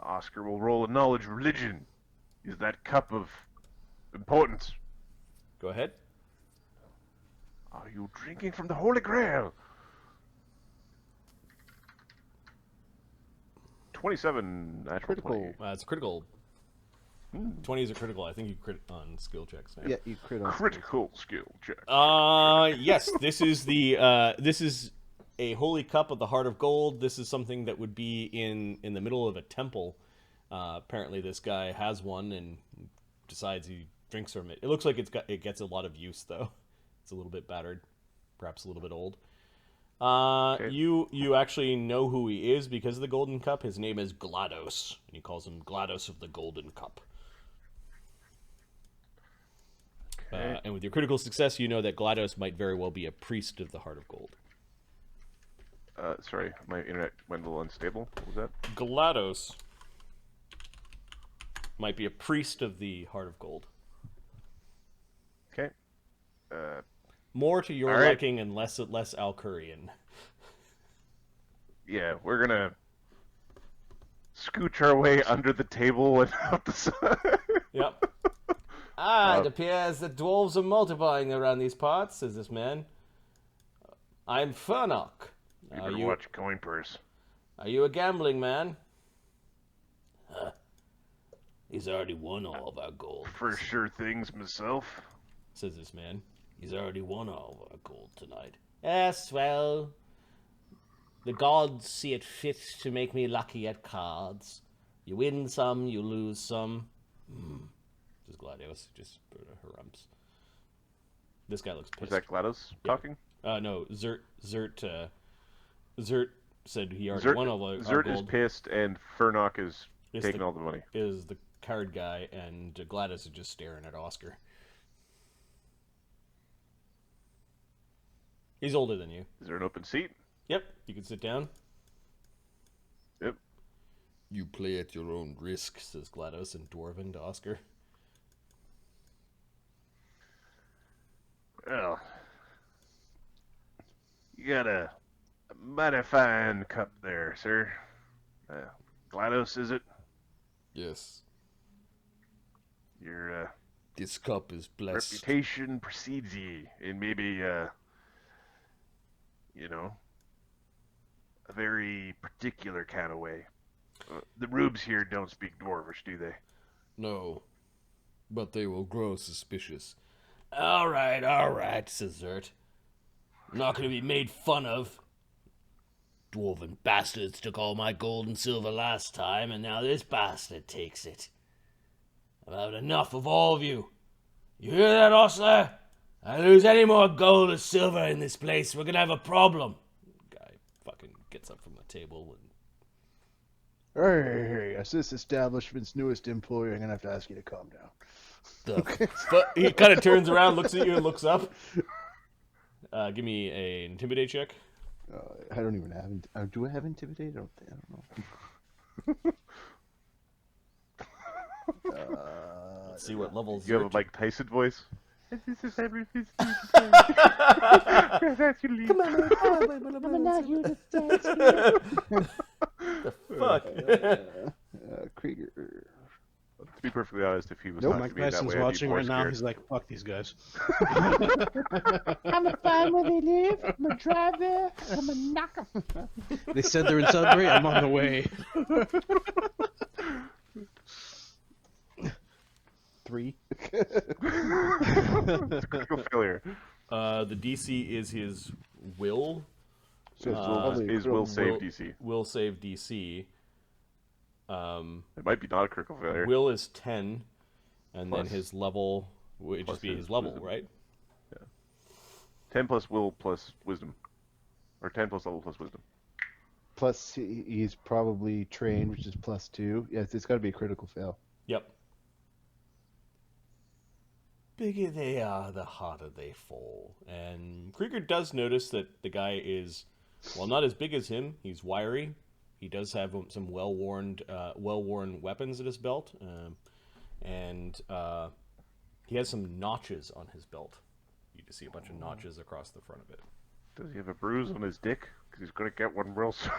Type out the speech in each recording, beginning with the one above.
Oscar will roll a knowledge religion. Is that cup of importance? Go ahead. Are you drinking from the Holy Grail? 27 natural Critical. 20. It's a critical. 20 is a critical. I think you crit on skill checks. Yeah, you crit on Critical skill check. Yes, this is a holy cup of the heart of gold. This is something that would be in the middle of a temple. Apparently, this guy has one and decides he drinks from it. It looks like it gets a lot of use though. It's a little bit battered, perhaps a little bit old. Okay. You actually know who he is because of the golden cup. His name is GLaDOS, and he calls him GLaDOS of the Golden Cup. Okay. And with your critical success, you know that GLaDOS might very well be a priest of the Heart of Gold. Sorry, my internet went a little unstable. What was that? GLaDOS might be a priest of the Heart of Gold. Okay. More to your All right. liking and less Alkurian. Yeah, we're gonna scooch our way under the table and out the side. Yep. It appears that dwarves are multiplying around these parts, says this man. I'm Fernok. You better watch your coin purse. Are you a gambling man? He's already won all of our gold. For sure things myself. Says this man. He's already won all of our gold tonight. Yes, well, the gods see it fit to make me lucky at cards. You win some, you lose some. Says GLaDOS, just harumps. This guy looks pissed. Was that GLaDOS talking? No, Zert said he already won all our Zert gold. is pissed, and Fernok is taking the- all the money. Is the card guy, and GLaDOS is just staring at Oscar. He's older than you. Is there an open seat? Yep, you can sit down. Yep. You play at your own risk, says GLaDOS in Dwarven to Oscar. Well, you got a mighty fine cup there, sir. GLaDOS, is it? Yes. Your This cup is blessed. reputation precedes ye in maybe, a very particular kind of way. The rubes here don't speak Dwarvish, do they? No. But they will grow suspicious. All right, says Zert. I'm not going to be made fun of. Dwarven bastards took all my gold and silver last time, and now this bastard takes it. I've had enough of all of you. You hear that, Osler? I lose any more gold or silver in this place, we're going to have a problem. Guy fucking gets up from the table and... Hey, as this establishment's newest employee, I'm gonna have to ask you to calm down. But he kind of turns around, looks at you, and looks up. Give me a intimidate check. I don't even have. Do I have intimidate? I don't know. Let's see what levels You have a Mike Tyson voice? Fuck. Kreiger. To be perfectly honest, if he was Nope, talking Mike to me that Tyson's way, I'd be watching more right now. scared. He's like, fuck these guys. I'm a find where they live. I'm a drive there. I'm a knock 'em. They said they're in Sudbury. I'm on the way. 3. It's a critical failure. The DC is his will. So it's probably His will save DC. Will save DC. It might be not a critical failure. Will is 10, and Plus- then his level would plus just be his his level, wisdom. right? 10 plus will plus wisdom. Or 10 plus level plus wisdom. Plus, he's probably trained, which is +2. Yeah, it's got to be a critical fail. Yep. Bigger they are, the harder they fall. And Kreiger does notice that the guy is, well, not as big as him. He's wiry. He does have some well-worn weapons at his belt, and he has some notches on his belt. You just see a bunch of notches across the front of it. Does he have a bruise on his dick? Because he's going to get one real soon.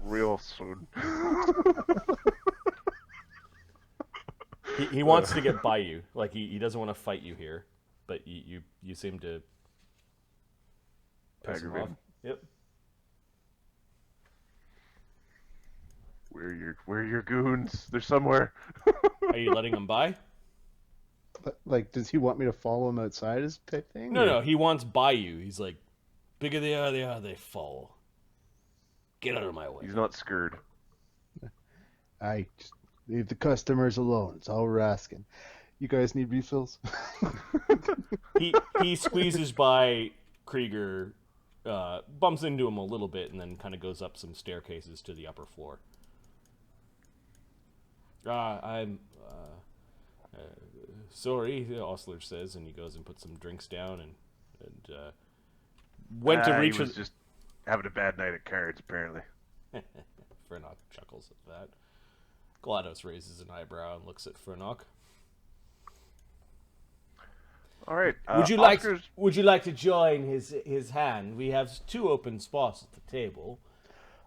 Real soon. He wants to get by you. Like he doesn't want to fight you here, but you seem to piss him off. Aggravating. Yep. Where are your goons? They're somewhere. Are you letting him by? Like, does he want me to follow him outside his type thing? No, or- no. He wants by you. He's like, bigger they are, they fall. Get out of my way. He's not scared. I just leave the customers alone. It's all we're asking. You guys need refills? He squeezes by Kreiger, bumps into him a little bit, and then kind of goes up some staircases to the upper floor. I'm sorry, the ostler says, and he goes and puts some drinks down and went to reach. He was just having a bad night at cards, apparently. Furnock chuckles at that. GLaDOS raises an eyebrow and looks at Furnock. All right. Would you like to join his hand? We have 2 open spots at the table.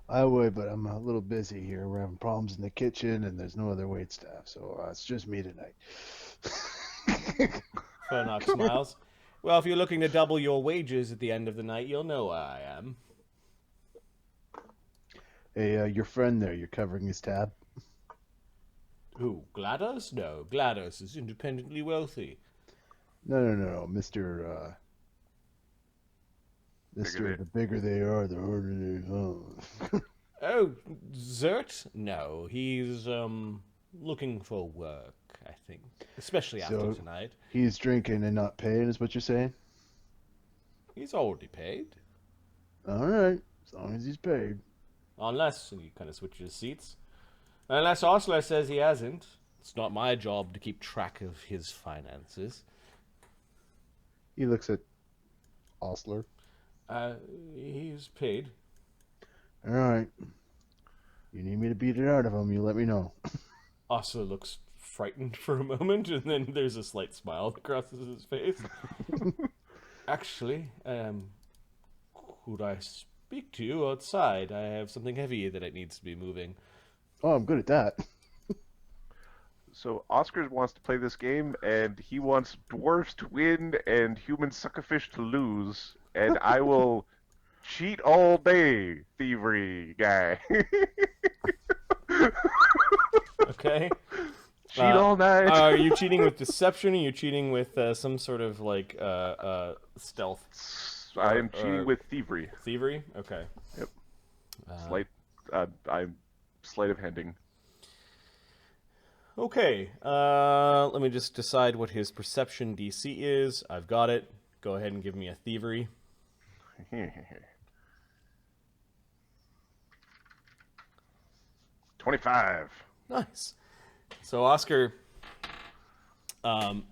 I would, but I'm a little busy here. We're having problems in the kitchen, and there's no other wait staff, so it's just me tonight. Furnock smiles. Well, if you're looking to double your wages at the end of the night, you'll know where I am. Hey, your friend there, you're covering his tab? Who, GLaDOS? No, GLaDOS is independently wealthy. No, Mr. The bigger they are, the harder they Oh, Zert? No, he's looking for work, I think. Especially after So- tonight. He's drinking and not paying, is what you're saying? He's already paid. All right, as long as he's paid. Unless, and he kind of switches seats. Unless Osler says he hasn't. It's not my job to keep track of his finances. He looks at Osler. He's paid. All right. You need me to beat it out of him, you let me know. Osler looks frightened for a moment, and then there's a slight smile that crosses his face. Actually, could I speak to you outside? I have something heavy that it needs to be moving. Oh, I'm good at that. So Oscar wants to play this game, and he wants dwarves to win and human suckerfish to lose, and I will cheat all day, thievery guy. Okay. Cheat all night. Are you cheating with deception? Or are you cheating with some sort of like stealth? I am cheating with thievery. Thievery? Okay. Yep. I'm sleight of handing. Okay. Let me just decide what his perception DC is. I've got it. Go ahead and give me a thievery. 25. Nice. So Oscar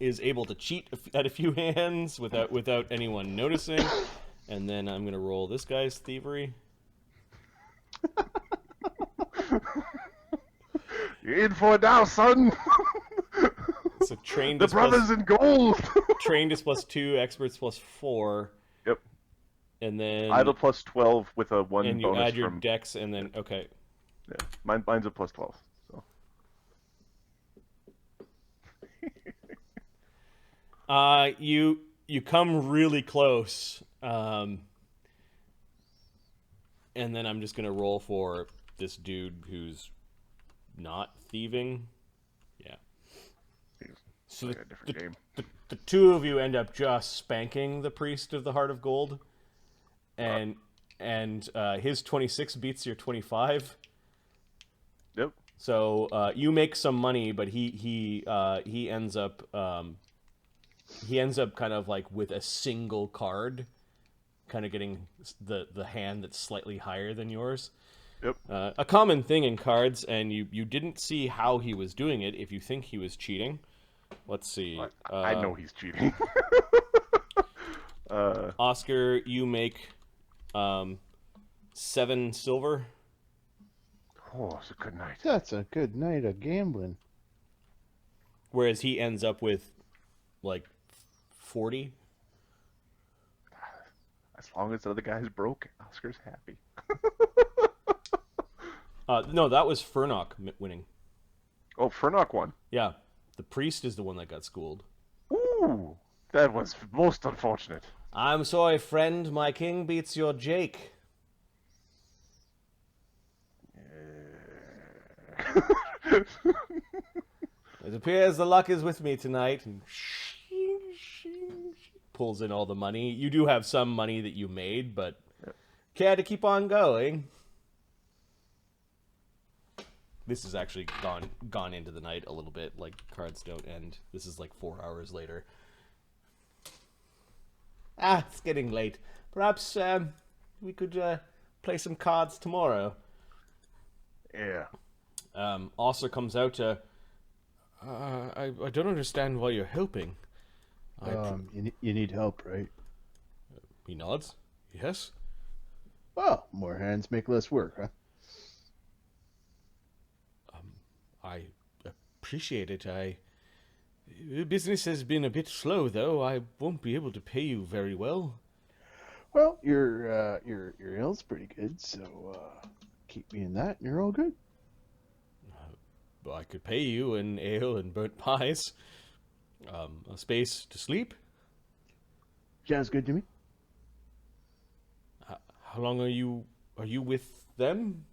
is able to cheat at a few hands without anyone noticing. And then I'm going to roll this guy's thievery. You're in for it now, son. So trained The is brothers in gold. trained is +2, experts +4, Yep. and then I have a plus 12 with a 1 and you bonus add your from. dex, and then okay. Yeah, mine's a plus 12. So. You come really close, and then I'm just gonna roll for this dude who's not thieving. Yeah. So Like a different game. the two of you end up just spanking the priest of the Heart of Gold, and his 26 beats your 25. Yep. So you make some money, but he ends up kind of like with a single card, kind of getting the hand that's slightly higher than yours. Yep. A common thing in cards, and you didn't see how he was doing it. If you think he was cheating, let's see. I know he's cheating. Oscar, you make 7 silver. Oh, it's a good night. That's a good night of gambling. Whereas he ends up with like 40. As long as the other guy's broke, Oscar's happy. No, that was Furnock winning. Oh, Furnock won. Yeah, the priest is the one that got schooled. Ooh, that was most unfortunate. I'm sorry, friend. My king beats your Jake. It appears the luck is with me tonight. And pulls in all the money. You do have some money that you made, but care to keep on going? This has actually gone into the night a little bit. Like, cards don't end. This is like 4 hours later. It's getting late. Perhaps we could play some cards tomorrow. Yeah. Oscar comes out to... I don't understand why you're helping. You need help, right? He nods. Yes. Well, more hands make less work, huh? I appreciate it. Business has been a bit slow, though. I won't be able to pay you very well. Well, your ale's pretty good, so keep me in that, and you're all good. I could pay you an ale and burnt pies. A space to sleep. Sounds good to me. How long are you with them?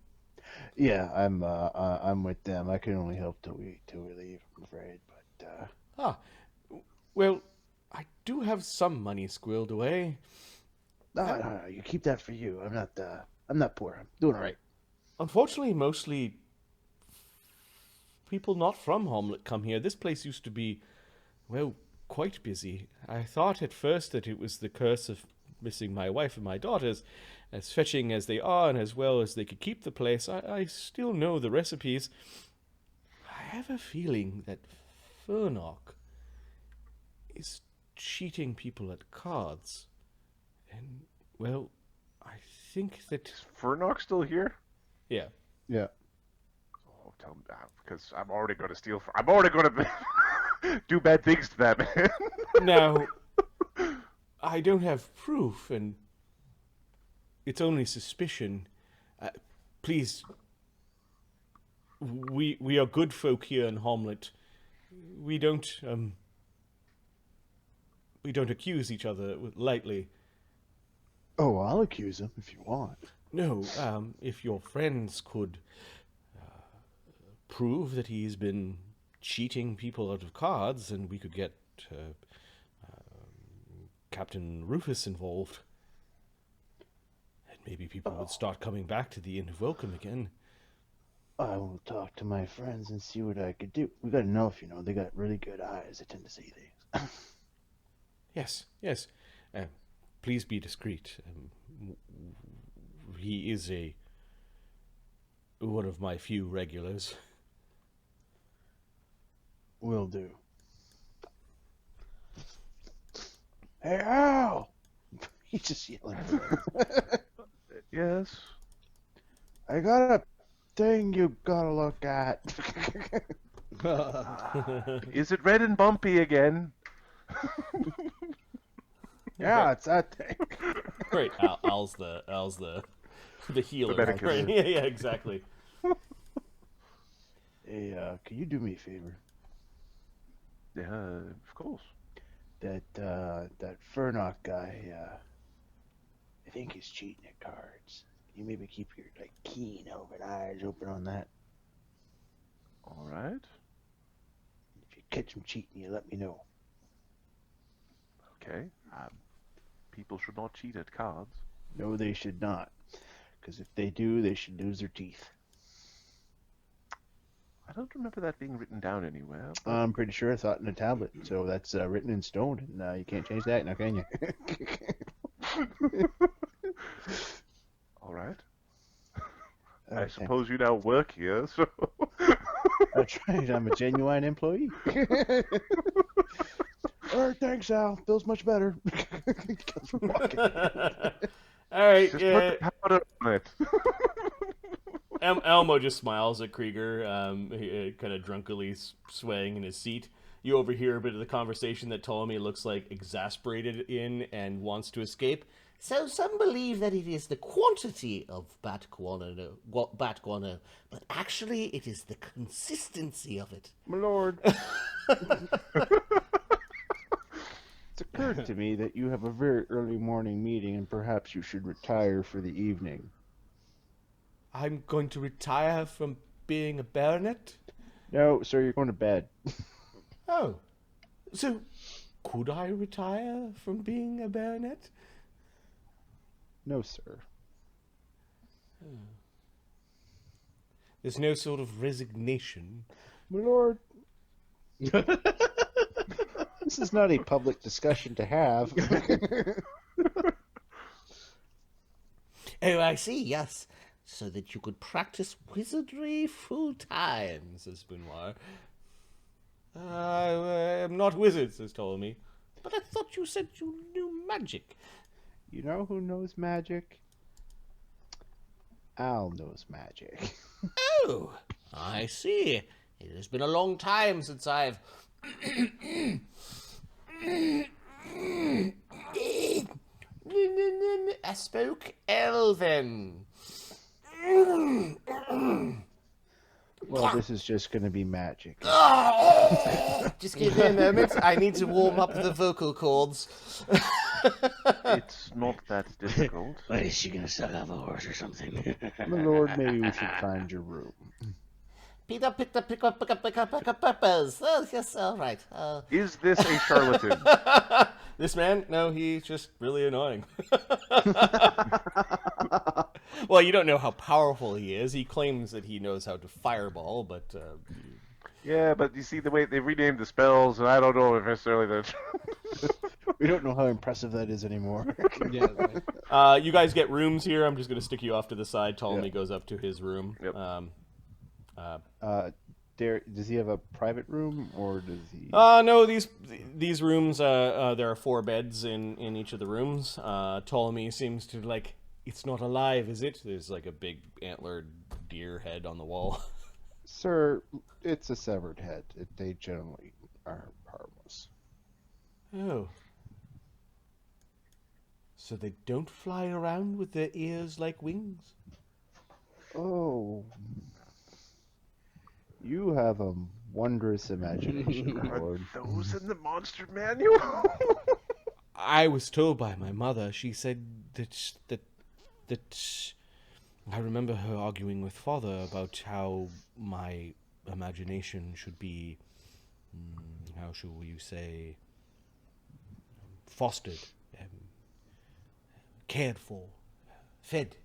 Yeah, I'm with them. I can only help till we leave, I'm afraid. But Well, I do have some money squirreled away. no, you keep that for you. I'm not poor. I'm doing all right. Unfortunately, mostly people not from Hommlet come here. This place used to be, well, quite busy. I thought at first that it was the curse of missing my wife and my daughters. As fetching as they are, and as well as they could keep the place, I still know the recipes. I have a feeling that Furnock is cheating people at cards. And, well, I think that... Is Furnock still here? Yeah. Yeah. Oh, tell me that, because I'm already going to steal. I'm already going to do bad things to that man. Now, I don't have proof, and it's only suspicion. Please, we are good folk here in Hommlet. We don't accuse each other lightly. Oh, I'll accuse him if you want. No, if your friends could prove that he's been cheating people out of cards, and we could get Captain Rufus involved. And maybe people would start coming back to the Inn of Welcome again. I will talk to my friends and see what I could do. We got an elf, they got really good eyes. They tend to see things. Yes. Please be discreet. He is one of my few regulars. Will do. Hey, Al! He's just yelling. Yes. I got a thing you gotta look at. Is it red and bumpy again? Yeah, it's that thing. Great. Al's the healer. The medicus. Right? Yeah, exactly. Hey, can you do me a favor? Yeah, of course. That Furnock guy, I think he's cheating at cards. You maybe keep your keen open eyes open on that. All right. If you catch him cheating, you let me know. Okay. People should not cheat at cards. No, they should not. Because if they do, they should lose their teeth. I don't remember that being written down anywhere. But... I'm pretty sure I saw it in a tablet. So that's written in stone, and you can't change that now, can you? All right. I Okay. suppose you now work here, so... That's right, I'm a genuine employee. All right, thanks, Al. Feels much better. All right. Just put the powder on it. Elmo just smiles at Kreiger, kind of drunkenly swaying in his seat. You overhear a bit of the conversation that Ptolemy looks like exasperated in and wants to escape. So some believe that it is the quantity of bat guano, but actually it is the consistency of it. My lord. It's occurred to me that you have a very early morning meeting and perhaps you should retire for the evening. I'm going to retire from being a baronet? No, sir, you're going to bed. Oh. So, could I retire from being a baronet? No, sir. There's no sort of resignation. My lord. This is not a public discussion to have. Oh, I see, yes. So that you could practice wizardry full time, Says Benoit. I'm not wizard, says Ptolemy. But I thought you said you knew magic. You know who knows magic? Al knows magic. Oh, I see. It has been a long time since I've... I spoke Elven. Well, this is just going to be magic. Just give me a moment. I need to warm up the vocal cords. It's not that difficult. What, is she gonna suck off a horse or something? My lord, maybe we should find your room. Pick up peppers. Oh, yes, all right. Is this a charlatan? This man? No, he's just really annoying. Well, you don't know how powerful he is. He claims that he knows how to fireball, but... Yeah, but you see the way they renamed the spells, and I don't know if necessarily that. We don't know how impressive that is anymore. Yeah. Right. you guys get rooms here. I'm just going to stick you off to the side. Ptolemy Yeah. goes up to his room. Yep. Does he have a private room, or does he... No, these rooms, there are 4 beds in each of the rooms. Ptolemy seems to, like, it's not alive, is it? There's, like, a big antlered deer head on the wall. Sir, it's a severed head. They generally are harmless. Oh. So they don't fly around with their ears like wings? Oh. You have a wondrous imagination, my Are lord. those in the monster manual? I was told by my mother. She said that I remember her arguing with father about how my imagination should be, how shall you say, fostered, cared for, fed.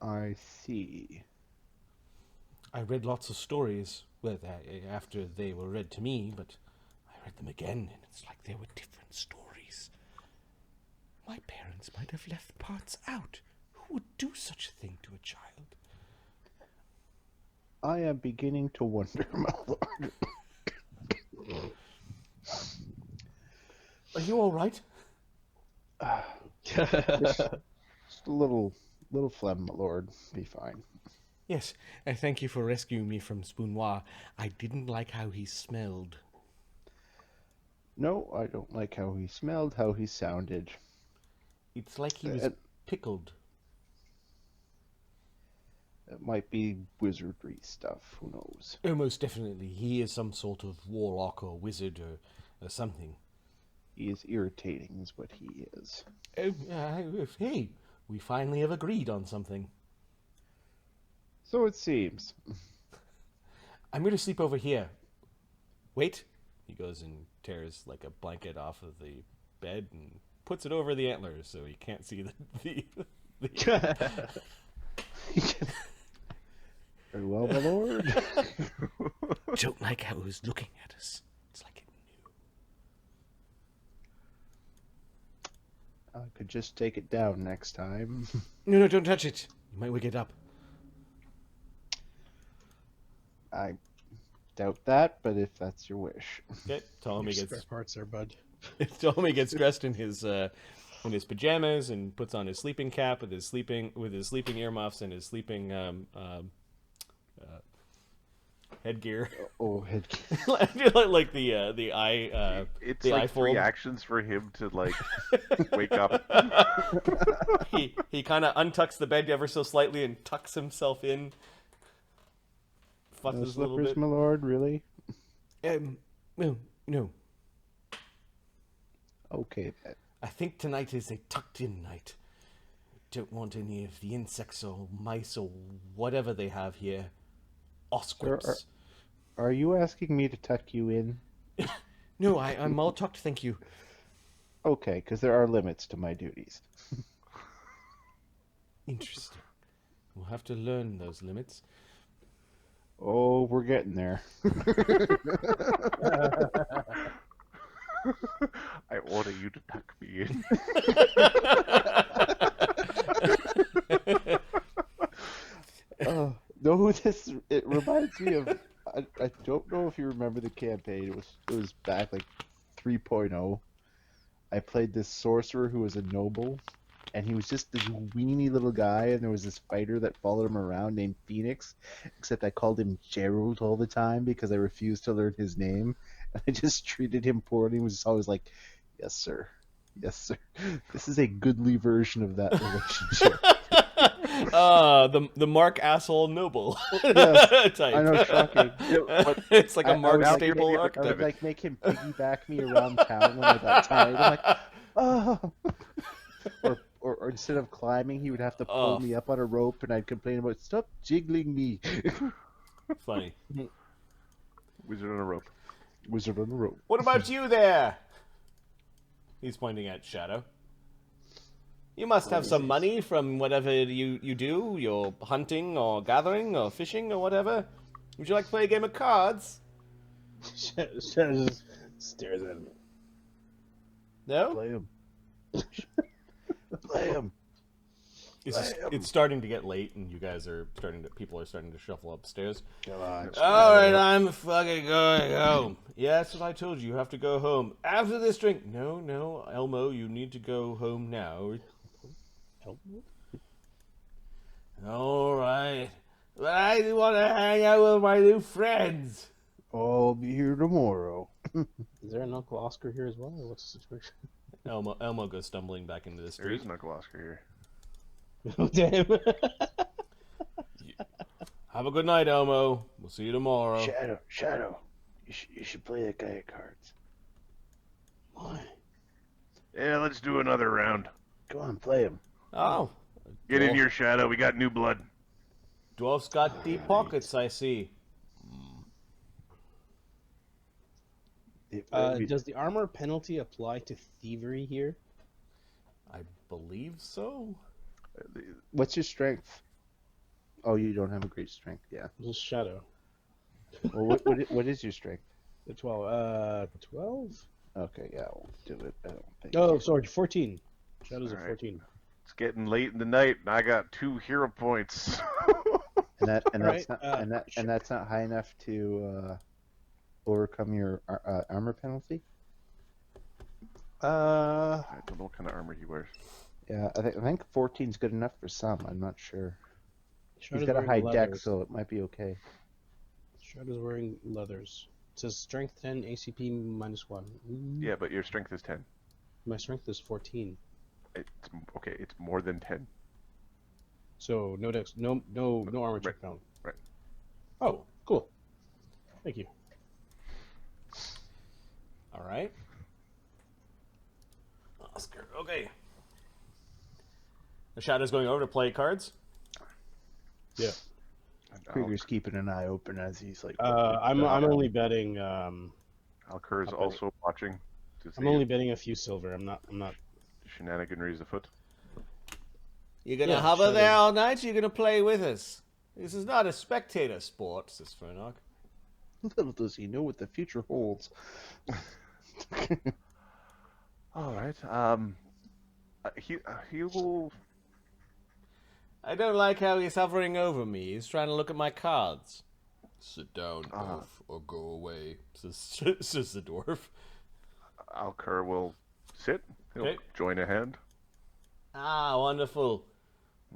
I see. I read lots of stories after they were read to me, but I read them again, and it's like they were different stories. My parents might have left parts out. Who would do such a thing to a child? I am beginning to wonder, my lord. Are you all right? Just a little phlegm, my lord. Be fine. Yes, and thank you for rescuing me from Spoonoir. I didn't like how he smelled. No, I don't like how he smelled, how he sounded. It's like he was pickled. It might be wizardry stuff. Who knows? Oh, most definitely. He is some sort of warlock or wizard or something. He is irritating, is what he is. Oh, hey, we finally have agreed on something. So it seems. I'm going to sleep over here. Wait. He goes and tears like a blanket off of the bed and puts it over the antlers so he can't see the Very well, my lord. Don't like how it was looking at us. It's like it knew. I could just take it down next time. No, don't touch it. You might wake it up. I doubt that, but if that's your wish. Okay, Ptolemy Spare gets parts there, bud. Ptolemy gets dressed in his pajamas and puts on his sleeping cap with his sleeping earmuffs and his sleeping headgear. Oh, head. like the eye. It's the like eye 3 fold. actions for him to like wake up. He kind of untucks the bed ever so slightly and tucks himself in. No Fusses a little slippers, bit. my lord. Really? Well, no. Okay, then. I think tonight is a tucked-in night. Don't want any of the insects or mice or whatever they have here. Osquips. Are you asking me to tuck you in? No, I'm all tucked, thank you. Okay, because there are limits to my duties. Interesting. We'll have to learn those limits. Oh, we're getting there. I order you to tuck me in. No, it reminds me of. I don't know if you remember the campaign. It was back like 3.0. I played this sorcerer who was a noble, and he was just this weeny little guy, and there was this fighter that followed him around named Phoenix, except I called him Jaroo all the time because I refused to learn his name, and I just treated him poorly. He was just always like, "Yes, sir. Yes, sir." This is a goodly version of that relationship. The Mark asshole noble Yes, type. I know, shocking. It's like a Mark I staple I archetype. would like make him piggyback me around town when I got tired. I'm like, oh. Or instead of climbing, he would have to pull me up on a rope, and I'd complain about, stop jiggling me. Funny. Wizard on a rope. Wizard on a rope. What about you there? He's pointing at Shadow. You must have some money from whatever you do, your hunting or gathering or fishing or whatever. Would you like to play a game of cards? Shadow just stares at him. No? Play him. Play him. It's starting to get late, and people are starting to shuffle upstairs. Come on. Alright, I'm fucking going home. Yeah, that's what I told you. You have to go home. After this drink. No, Elmo, you need to go home now. Alright. But I want to hang out with my new friends. I'll be here tomorrow. Is there an Uncle Oscar here as well, or what's the situation? Elmo goes stumbling back into the There street. is an Uncle Oscar here. Oh, damn. Have a good night, Elmo. We'll see you tomorrow. Shadow. You should play that guy at cards. Why? Yeah, let's do another round. Go on, play him. Oh. Get in your shadow. We got new blood. Dwarf's got deep pockets, I see. Does the armor penalty apply to thievery here? I believe so. What's your strength? Oh, you don't have a great strength, yeah. Just Shadow. Well, what is your strength? The 12. 12? Okay, yeah, I won't do it. I don't think. Oh, sorry, 14. Shadow's All at right. 14. It's getting late in the night, and I got 2 hero points. And that's not high enough to overcome your armor penalty. I don't know what kind of armor he wears. Yeah, I think 14 is good enough for some. I'm not sure. He's Shadow's got a wearing high deck, leathers. so it might be okay. Shadow's wearing leathers. It says strength 10, ACP -1. Yeah, but your strength is 10. My strength is 14. It's okay. It's more than 10. So no dex, no armor check found. Right. Oh, cool. Thank you. All right. Oscar. Okay. The Shadow's going over to play cards. Yeah. Kreiger's keeping an eye open as he's like. I'm only betting. Alkur is I'll also watching to see I'm only betting a few silver. I'm not. shenaniganries afoot. You're gonna Yeah, hover Shadow. there all night? You're gonna play with us? This is not a spectator sport, says Fernock. Little does he know what the future holds. All right. He will. I don't like how he's hovering over me. He's trying to look at my cards. Sit down, dwarf, or go away, says the dwarf. Alkur will sit. He'll Okay. join a hand. Ah, wonderful.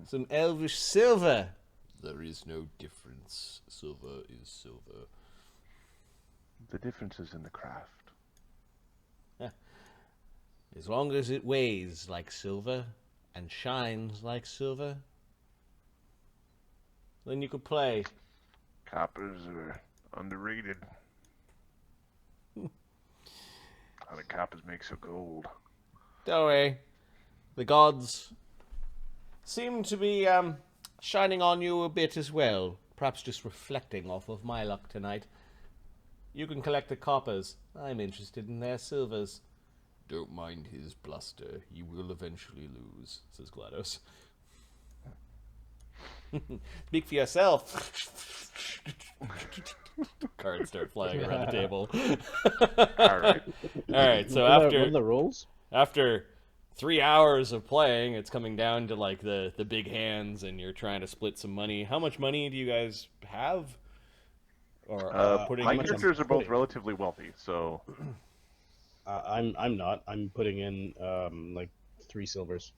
Some elvish silver. There is no difference. Silver is silver. The difference is in the craft. As long as it weighs like silver and shines like silver, then you could play. Coppers are underrated. How the coppers make so gold? Don't worry. The gods seem to be shining on you a bit as well. Perhaps just reflecting off of my luck tonight. You can collect the coppers. I'm interested in their silvers. Don't mind his bluster. He will eventually lose, says GLaDOS. Speak for yourself. Cards start flying around the table. All right. Alright, so What are the rolls? after 3 hours of playing, it's coming down to like the big hands, and you're trying to split some money. How much money do you guys have? Or putting My much I'm characters are both putting. relatively wealthy, so I'm not. I'm putting in like 3 silvers.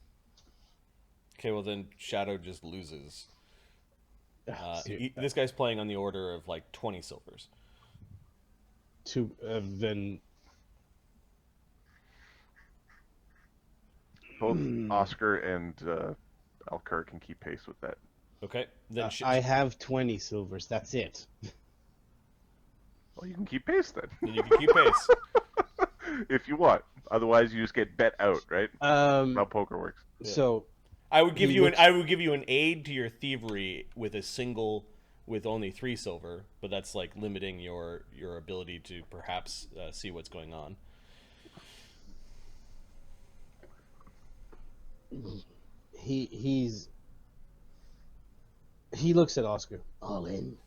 Okay, well then Shadow just loses. See, This guy's playing on the order of like 20 silvers. then both Oscar and Alkur can keep pace with that. Okay, then I have 20 silvers. That's it. Well, you can keep pace then, then you can keep pace. if you want. Otherwise, you just get bet out, right? That's how poker works. So I would give He you looks- I would give you an aid to your thievery with with only 3 silver, but that's like limiting your ability to perhaps see what's going on. he looks at Oscar. All in.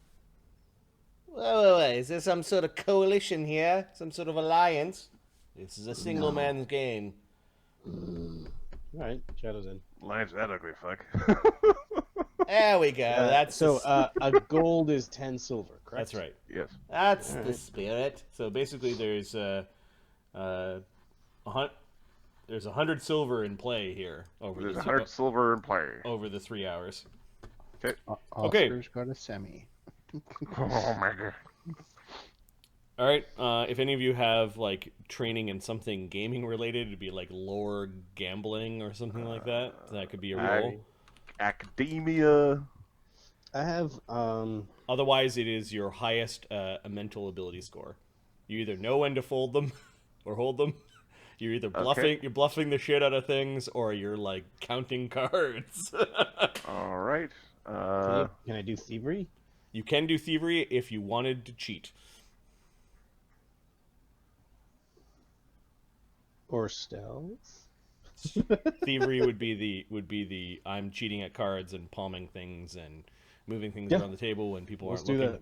Wait, is there some sort of coalition here? Some sort of alliance? This is a single man's game. All right, Shadow's in. Lines that ugly fuck. There we go. That's so the, a gold is 10 silver, correct? that's right. Yes. That's the spirit. So basically, there's there's 100 silver in play here There's 100 silver in play. over the 3 hours. Okay. Okay. Oscar's got a semi. Oh my god. All right. If any of you have like training in something gaming related, it'd be like lore gambling or something like that. That could be a roll. Academia. I have Otherwise, it is your highest mental ability score. You either know when to fold them or hold them. You're either you're bluffing the shit out of things, or you're like counting cards. All right. can I do thievery? You can do thievery if you wanted to cheat. Or stealth? Thievery would be the I'm cheating at cards and palming things and moving things around the table when people Let's aren't do looking.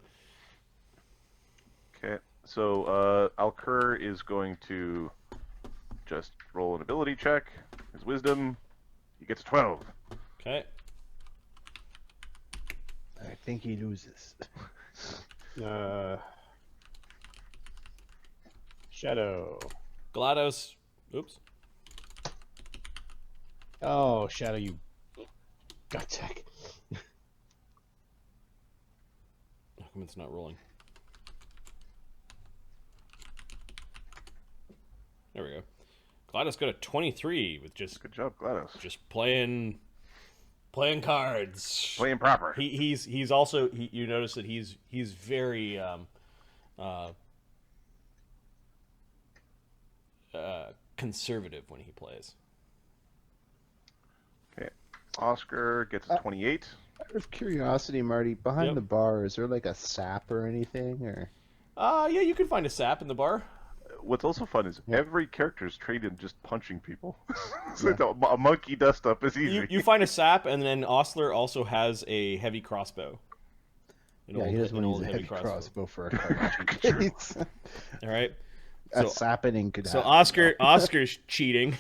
that. Okay. So Alkur is going to just roll an ability check. His wisdom. He gets 12. Okay. I think he loses. Shadow. GLaDOS. Oops. Oh, Shadow, you gut tech. How come it's not rolling? There we go. GLaDOS got a 23 with just Good job, GLaDOS. playing cards. Playing proper. He's also you notice that he's very conservative when he plays. Okay. Oscar gets a 28. Out of curiosity, Marty, behind Yep. the bar, is there like a sap or anything? Or Yeah, you can find a sap in the bar. What's also fun is every character is trained in just punching people. So a monkey dust up is easy. You find a sap, and then Ostler also has a heavy crossbow. An yeah, he doesn't an want old to use a heavy crossbow for a card. All right. A So, sapping could so happen. Oscar's cheating.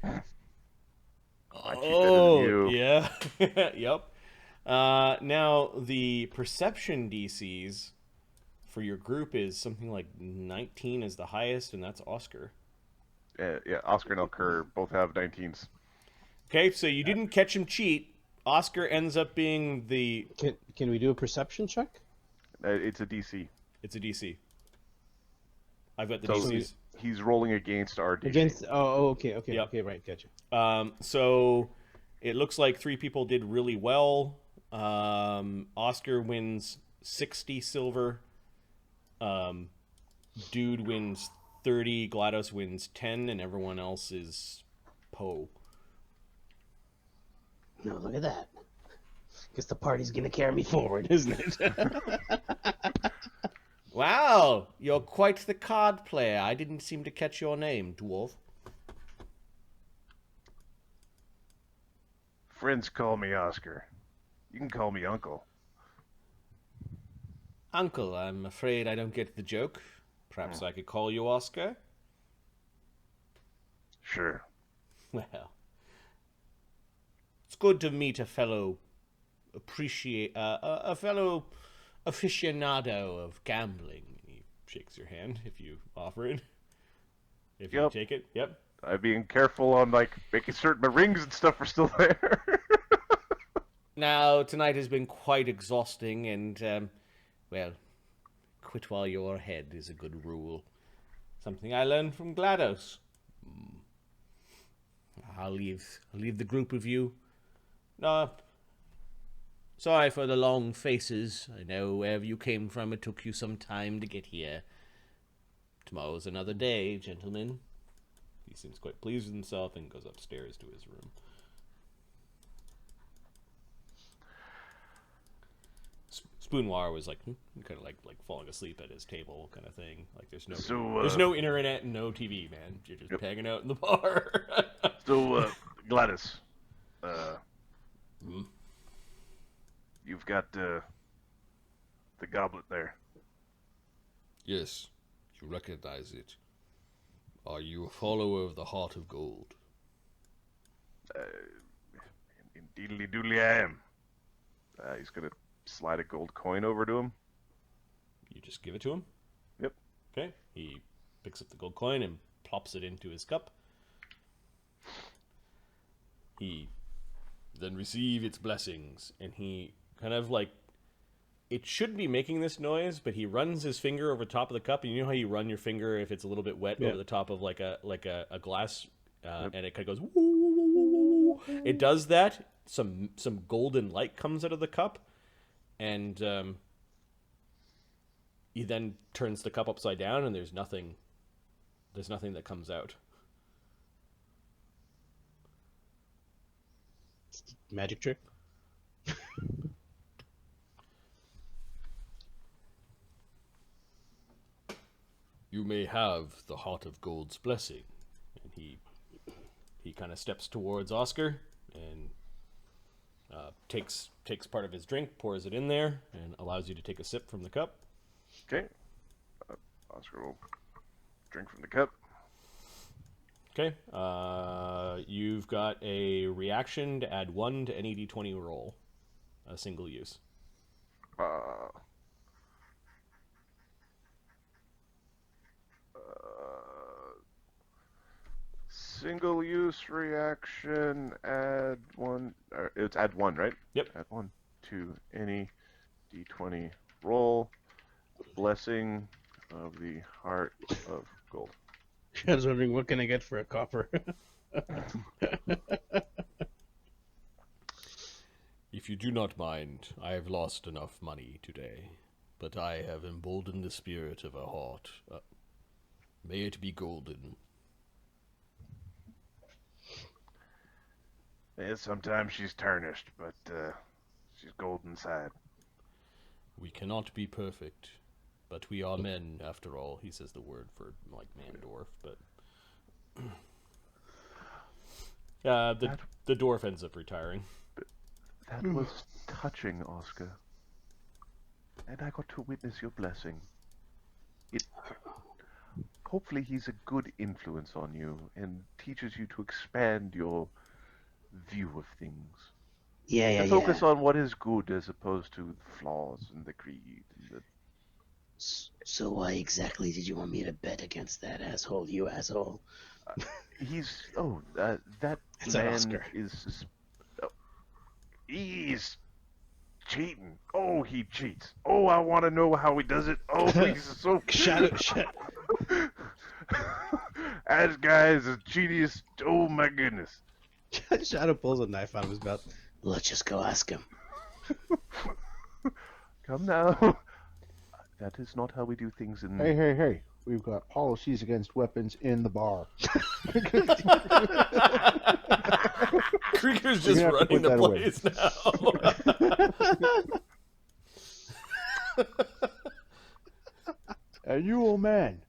I cheat better than you. Yeah. Yep. Now the perception DCs for your group is something like 19 is the highest, and that's Oscar. Yeah, Oscar and Alkur both have 19s. Okay, so you didn't catch him cheat. Oscar ends up being the... Can we do a perception check? It's a DC. It's a DC. I've got the So DCs. he's rolling against our DC. Against okay, Yep. okay, right, gotcha. So it looks like 3 people did really well. Oscar wins 60 silver. Dude wins 30. GLaDOS wins 10, and everyone else is Poe. No, look at that. Guess the party's gonna carry me forward, isn't it? Wow, you're quite the card player. I didn't seem to catch your name, dwarf. Friends call me Oscar. You can call me Uncle. Uncle, I'm afraid I don't get the joke. Perhaps I could call you Oscar? Sure. Well, it's good to meet a fellow a fellow aficionado of gambling. He shakes your hand if you offer it. If you Yep. take it, yep. I'm being careful on, like, making certain my rings and stuff are still there. Now, tonight has been quite exhausting, and, well, quit while you're ahead is a good rule. Something I learned from GLaDOS. I'll leave the group of you. No, sorry for the long faces. I know wherever you came from, it took you some time to get here. Tomorrow's another day, gentlemen. He seems quite pleased with himself and goes upstairs to his room. Spoonwar was like kind of like falling asleep at his table, kind of thing. Like there's no internet and no TV, man. You're just hanging out in the bar. So, GLaDOS, you've got the goblet there. Yes, you recognize it. Are you a follower of the Heart of Gold? Indeedly doodly I am. He's gonna slide a gold coin over to him. You just give it to him? Yep. Okay. He picks up the gold coin and plops it into his cup. He then receive its blessings, and he kind of like, it should be making this noise, but he runs his finger over top of the cup, and you know how you run your finger if it's a little bit wet over the top of like a glass, and it kind of goes woo. It does that. Some golden light comes out of the cup, and he then turns the cup upside down, and there's nothing that comes out. Magic trick. You may have the Heart of Gold's blessing. And he kind of steps towards Oscar and takes part of his drink, pours it in there, and allows you to take a sip from the cup. Okay. Oscar will drink from the cup. Okay. You've got a reaction to add 1 to any d20 roll. A single use. Single use reaction, add 1. It's add 1, right? Yep. Add 1 to any d20 roll. Blessing of the Heart of Gold. I was wondering, what can I get for a copper? If you do not mind, I have lost enough money today, but I have emboldened the spirit of a heart. May it be golden. Yeah, sometimes she's tarnished, but she's gold inside. We cannot be perfect, but we are men, after all. He says the word for, like, man dwarf, but... the dwarf ends up retiring. That was touching, Oscar. And I got to witness your blessing. Hopefully he's a good influence on you and teaches you to expand your view of things. Yeah. Focus on what is good as opposed to the flaws and the greed. And So why exactly did you want me to bet against that asshole, you asshole? that It's an man Oscar. is... He's cheating. Oh, he cheats. Oh, I want to know how he does it. Oh, he's so... Shadow, That guy is the cheatiest. Oh, my goodness. Shadow pulls a knife out of his belt. Let's just go ask him. Come now. That is not how we do things in... Hey. We've got policies against weapons in the bar. Kreiger's You're just gonna have to running the put place now. And you, old man,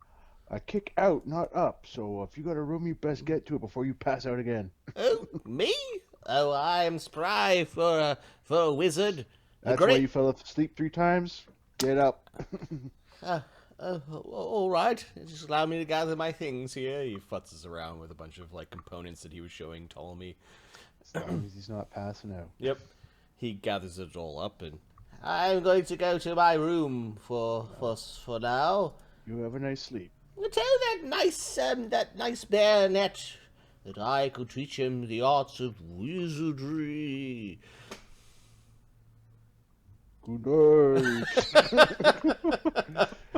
I kick out, not up. So if you got a room, you best get to it before you pass out again. Oh, me? Oh, I am spry for a wizard. That's why you fell asleep 3 times? Get up. All right. Just allow me to gather my things here. He futzes around with a bunch of like components that he was showing Ptolemy. As long as he's not passing out. Yep. He gathers it all up and I'm going to go to my room for now. You have a nice sleep. Tell that nice baronet that I could teach him the arts of wizardry. Good night.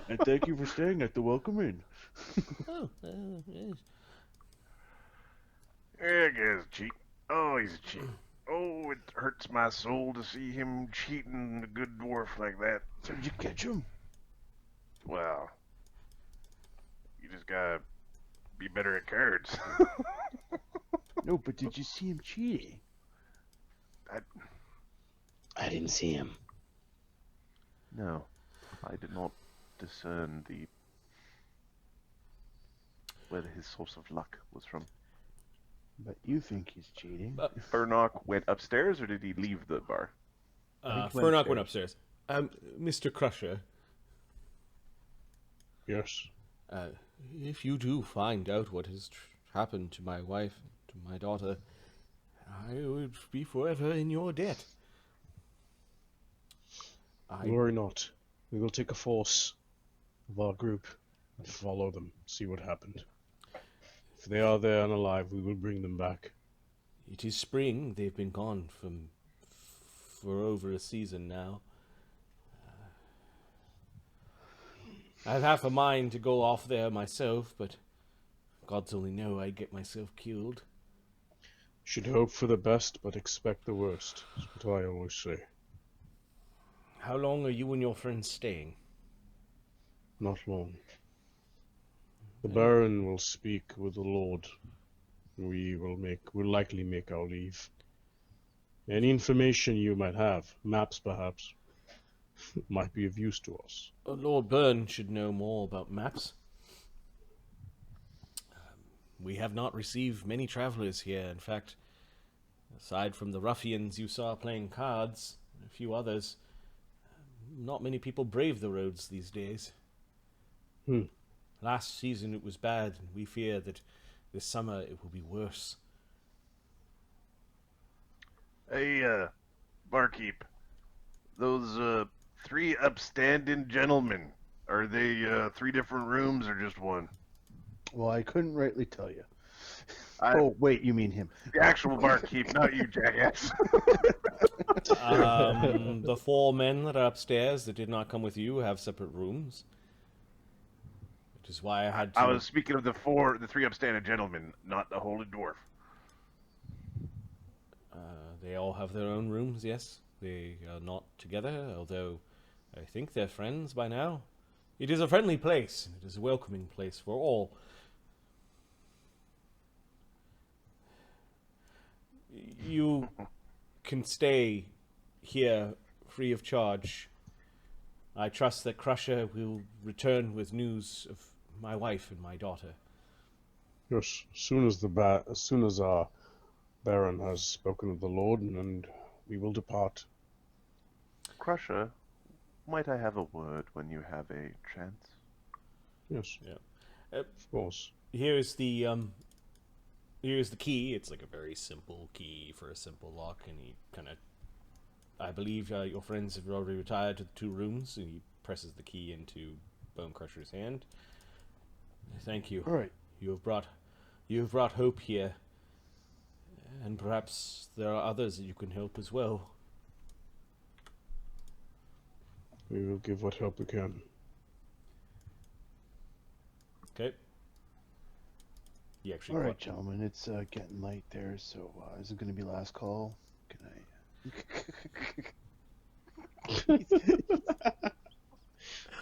And thank you for staying at the Welcome Inn. Yes. Yeah, guy's cheat. Oh, he's a cheat. Oh, it hurts my soul to see him cheating a good dwarf like that. Did you catch him? Well, you just gotta be better at cards. No, but did you see him cheating? I didn't see him. No, I did not discern where his source of luck was from. But you think he's cheating. Furnock went upstairs, or did he leave the bar? Furnock went upstairs. Mr. Crusher, Yes. if you do find out what has happened to my wife, to my daughter, I would be forever in your debt. Worry not. We will take a force of our group and follow them, see what happened. If they are there and alive, we will bring them back. It is spring. They've been gone for over a season now. I've half a mind to go off there myself, but gods only know I'd get myself killed. Should hope for the best, but expect the worst. That's what I always say. How long are you and your friends staying? Not long. The Baron will speak with the Lord. We'll likely make our leave. Any information you might have, maps perhaps, might be of use to us. Lord Burne should know more about maps. We have not received many travelers here. In fact, aside from the ruffians you saw playing cards, and a few others, not many people brave the roads these days. Last season it was bad, and we fear that this summer it will be worse. Hey, barkeep. Those, 3 upstanding gentlemen, are they, 3 different rooms or just one? Well, I couldn't rightly tell you. I- Oh, wait, you mean him. The actual barkeep, not you, jackass. The 4 men that are upstairs that did not come with you have separate rooms. Which is why I had to... I was speaking of the 3 upstanding gentlemen, not the holy dwarf. They all have their own rooms, yes. They are not together, although I think they're friends by now. It is a friendly place. It is a welcoming place for all. You can stay here free of charge. I trust that Crusher will return with news of my wife and my daughter. Yes, as soon as our Baron has spoken of the Lord, and we will depart. Crusher, might I have a word when you have a chance? Yes. Yeah. Of course. Here's the key. It's like a very simple key for a simple lock, and he kind of, I believe your friends have already retired to the 2 rooms, and he presses the key into Bone Crusher's hand. Thank you. All right. You have brought hope here, and perhaps there are others that you can help as well. We will give what help we can. Okay. He actually. All right, gentlemen, it's getting late there, so is it going to be last call? Can I?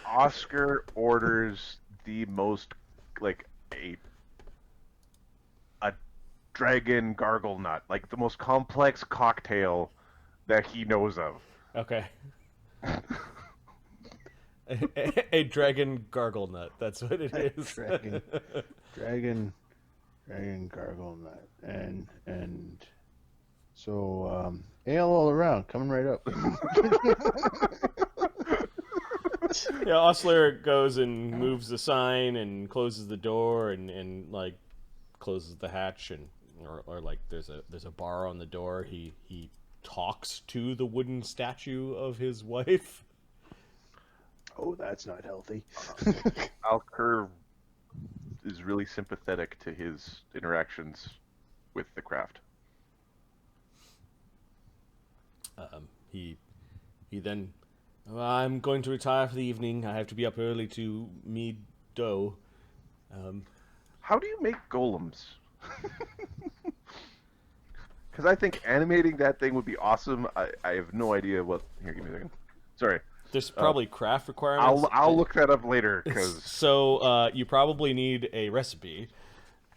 Oscar orders the most, like, a dragon gargle nut, like the most complex cocktail that he knows of. Okay. a dragon gargle nut. That's what it is. Dragon gargle nut, and so ale all around, coming right up. Yeah, Osler goes and moves the sign and closes the door and like closes the hatch and or like there's a bar on the door. He talks to the wooden statue of his wife. Oh, that's not healthy. Alkur is really sympathetic to his interactions with the craft. He then, I'm going to retire for the evening. I have to be up early to knead dough. How do you make golems? Because I think animating that thing would be awesome. I have no idea what... Here, give me a second. Sorry. There's probably craft requirements. I'll look that up later, because... So, you probably need a recipe,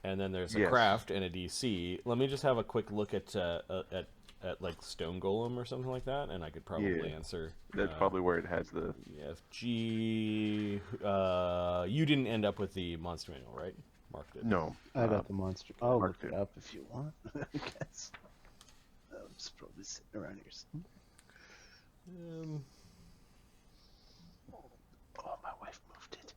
and then there's a Yes. craft and a DC. Let me just have a quick look at like Stone Golem or something like that, and I could probably answer. That's probably where it has the... FG... you didn't end up with the monster manual, right? Marked it. No. I got the monster. I'll look marked it it. up if you want. I guess. It's probably sitting around here. Oh, my wife moved it.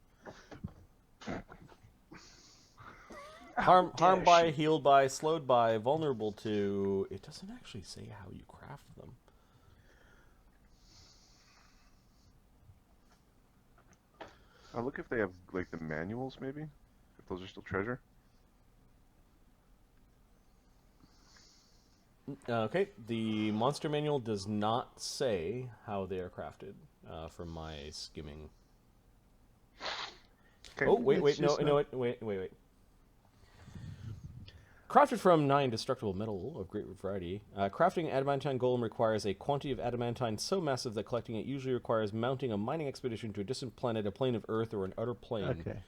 Harmed dare by, she. healed by, slowed by, vulnerable to... It doesn't actually say how you craft them. I'll look if they have, like, the manuals, maybe? If those are still treasure. Okay, the monster manual does not say how they are crafted, from my skimming. Okay. Oh, wait, It's just not- wait. Crafted from 9 destructible metal of great variety, crafting an adamantine golem requires a quantity of adamantine so massive that collecting it usually requires mounting a mining expedition to a distant planet, a plane of Earth, or an outer plane. Okay.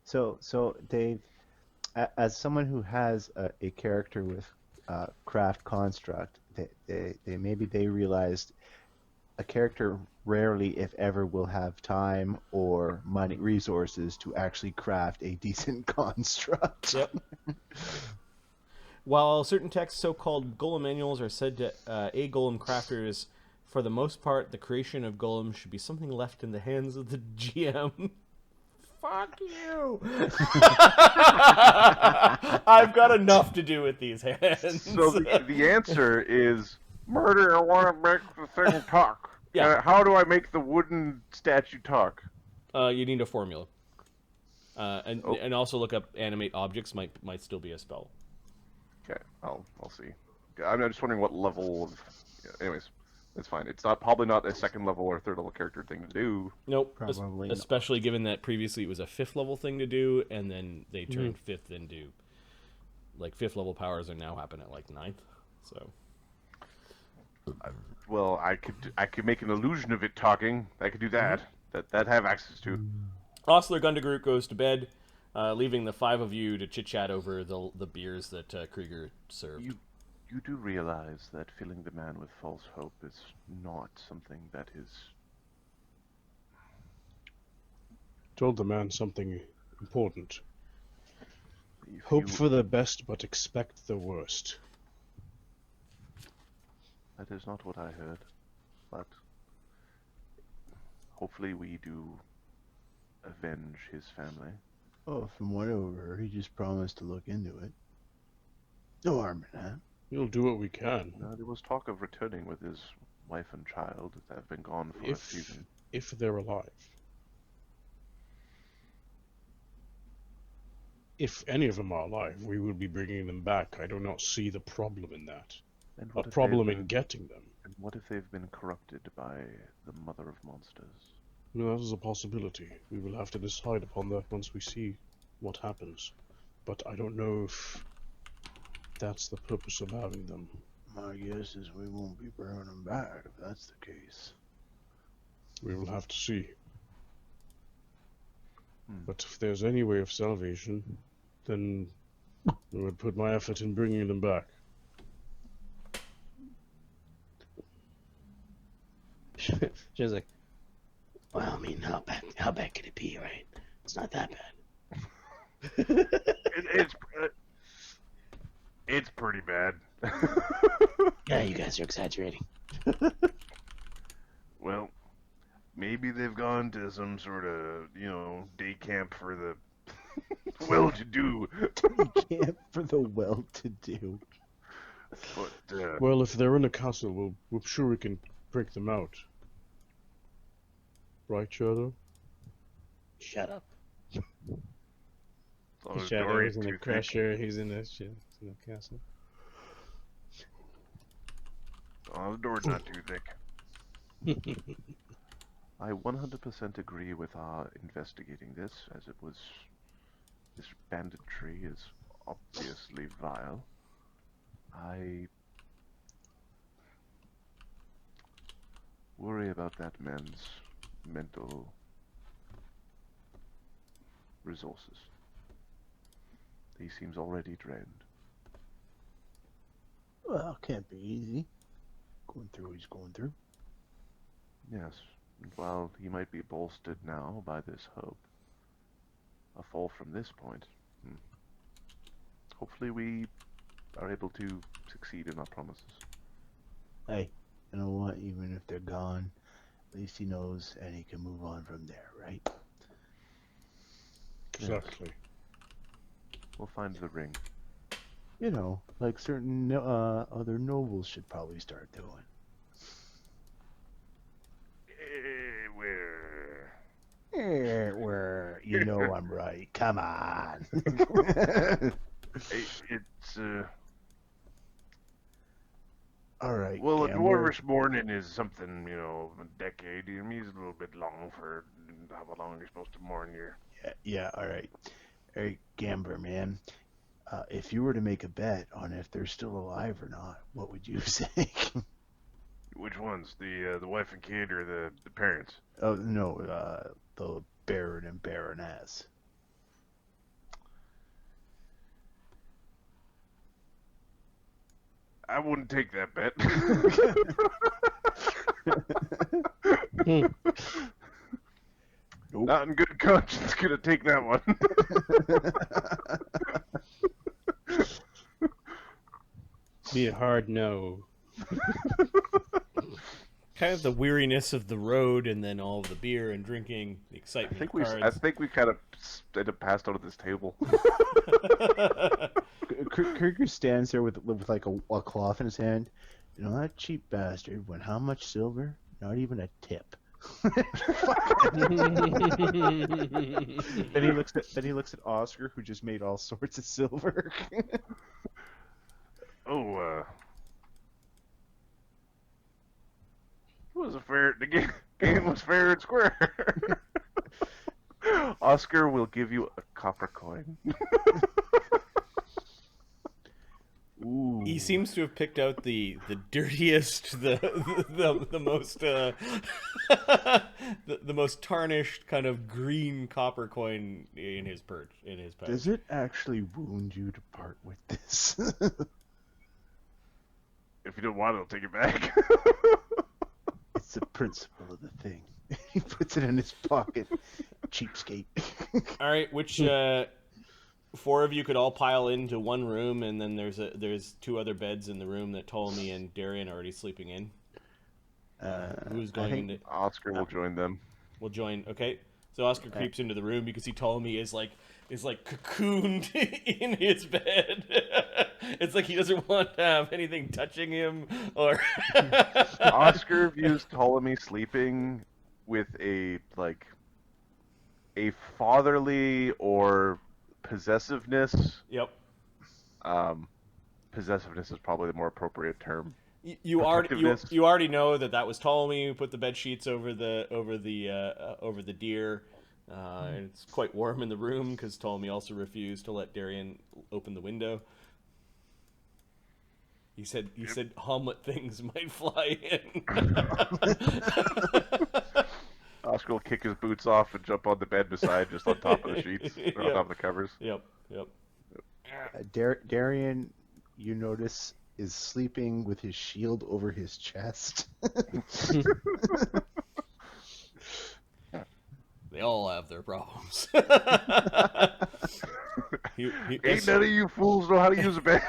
So Dave, as someone who has a character with craft construct, they realized a character rarely, if ever, will have time or money resources to actually craft a decent construct. Yep. While certain texts, so-called golem manuals, are said to aid golem crafters, for the most part, the creation of golems should be something left in the hands of the GM. Fuck you! I've got enough to do with these hands. So the answer is murder. I want to make the thing talk. Yeah. How do I make the wooden statue talk? You need a formula. And also look up animate objects might still be a spell. Okay, I'll see. I'm just wondering what level of... Yeah, anyways, that's fine. It's probably not a second level or third level character thing to do. Nope. Probably not. Especially given that previously it was a 5th level thing to do, and then they turned 5th into... Like, 5th level powers are now happen at, like, 9th. So... Well, I could make an illusion of it talking. I could do that. That I have access to. Osler Gundegroot goes to bed, leaving the 5 of you to chit-chat over the beers that Kreiger served. You do realize that filling the man with false hope is not something that is... Told the man something important. If Hope you- for the best, but expect the worst. That is not what I heard, but hopefully we do avenge his family. Oh, from what I overheard, he just promised to look into it. No harm in that. We'll do what we can. There was talk of returning with his wife and child that have been gone for a season. If they're alive. if any of them are alive, we will be bringing them back. I do not see the problem in that. And A what if problem they've in been- getting them. And what if they've been corrupted by the mother of monsters? No, that is a possibility. We will have to decide upon that once we see what happens. But I don't know if that's the purpose of having them. My guess is we won't be bringing them back if that's the case. We will have to see. Hmm. But if there's any way of salvation, then I would put my effort in bringing them back. She's like, well, I mean, how bad could it be, right? It's not that bad. It's pretty bad. Yeah, you guys are exaggerating. Well, maybe they've gone to some sort of, day camp for the well-to-do. Camp for the well-to-do. But, Well, if they're in a castle, we're sure we can break them out. Right, Jaroo? Shut up. as long as Shadow Dorian's is in a too thick. crusher. He's in a castle. Oh, the door's not too thick. I 100% agree with investigating this, as this banditry is obviously vile. I worry about that man's mental resources. He seems already drained. Well, can't be easy. Going through what he's going through. Yes, and while he might be bolstered now by this hope, a fall from this point, hopefully we are able to succeed in our promises. Hey, you know what? Even if they're gone, at least he knows and he can move on from there, right? Exactly. We'll find the ring. You know, like certain other nobles should probably start doing. Where you know I'm right. Come on. It's All right. well, a gambler. dwarvish morning is something, a decade. I mean, it's a little bit long for how long you're supposed to mourn your. Yeah. All right. All right, gambler man. If you were to make a bet on if they're still alive or not, what would you say? Which ones? The wife and kid or the parents? Oh no, the Baron and Baroness. I wouldn't take that bet. Nope. Not in good conscience gonna take that one. Be a hard no. Kind of the weariness of the road, and then all of the beer and drinking, the I excitement think of I cards. think we kind of ended up passed out of this table. Kreiger stands there with like a cloth in his hand. You know, that cheap bastard went how much silver? Not even a tip. Then he looks at Oscar, who just made all sorts of silver. Oh, it was the game was fair and square. Oscar will give you a copper coin. Ooh. He seems to have picked out the dirtiest, the most the most tarnished kind of green copper coin in his pouch. Does it actually wound you to part with this? If you don't want it, I'll take it back. It's the principle of the thing. He puts it in his pocket. Cheapskate. All right, which four of you could all pile into one room, and then there's two other beds in the room that Ptolemy and Darian are already sleeping in. Who's I going think into? Oscar will join them. Will join. Okay, so Oscar creeps into the room. You can see Ptolemy is like cocooned in his bed. It's like he doesn't want to have anything touching him, or Oscar views Ptolemy sleeping with a fatherly or possessiveness. Yep. Possessiveness is probably the more appropriate term. You Protectiveness. already know that was Ptolemy who put the bed sheets over the deer. And it's quite warm in the room because Ptolemy also refused to let Darian open the window. He said Hommlet things might fly in. Oscar will kick his boots off and jump on the bed beside, just on top of the sheets, or on top of the covers. Yep. Darian, you notice, is sleeping with his shield over his chest. They all have their problems. Ain't none of you fools know how to use a bed.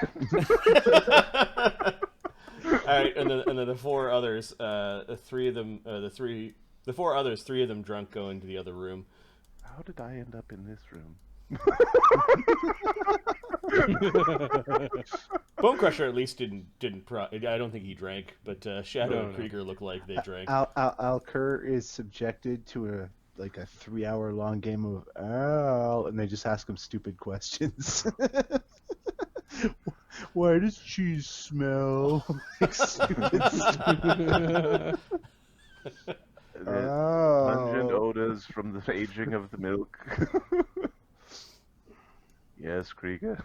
All right, and then the four others, three of them drunk, go into the other room. How did I end up in this room? Bone Crusher at least didn't. I don't think he drank, but Shadow and Kreiger look like they drank. Alkur is subjected to a 3-hour-long game of Al, and they just ask him stupid questions. Why does cheese smell like stupid stuff? Pungent odors from the aging of the milk. Yes, Kreiger.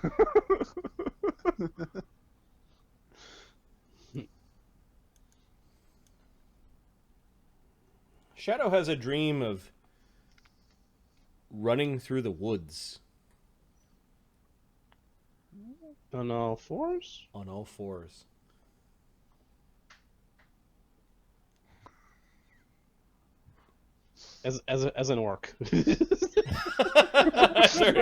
Shadow has a dream of running through the woods On all fours? on all fours. As an orc. Very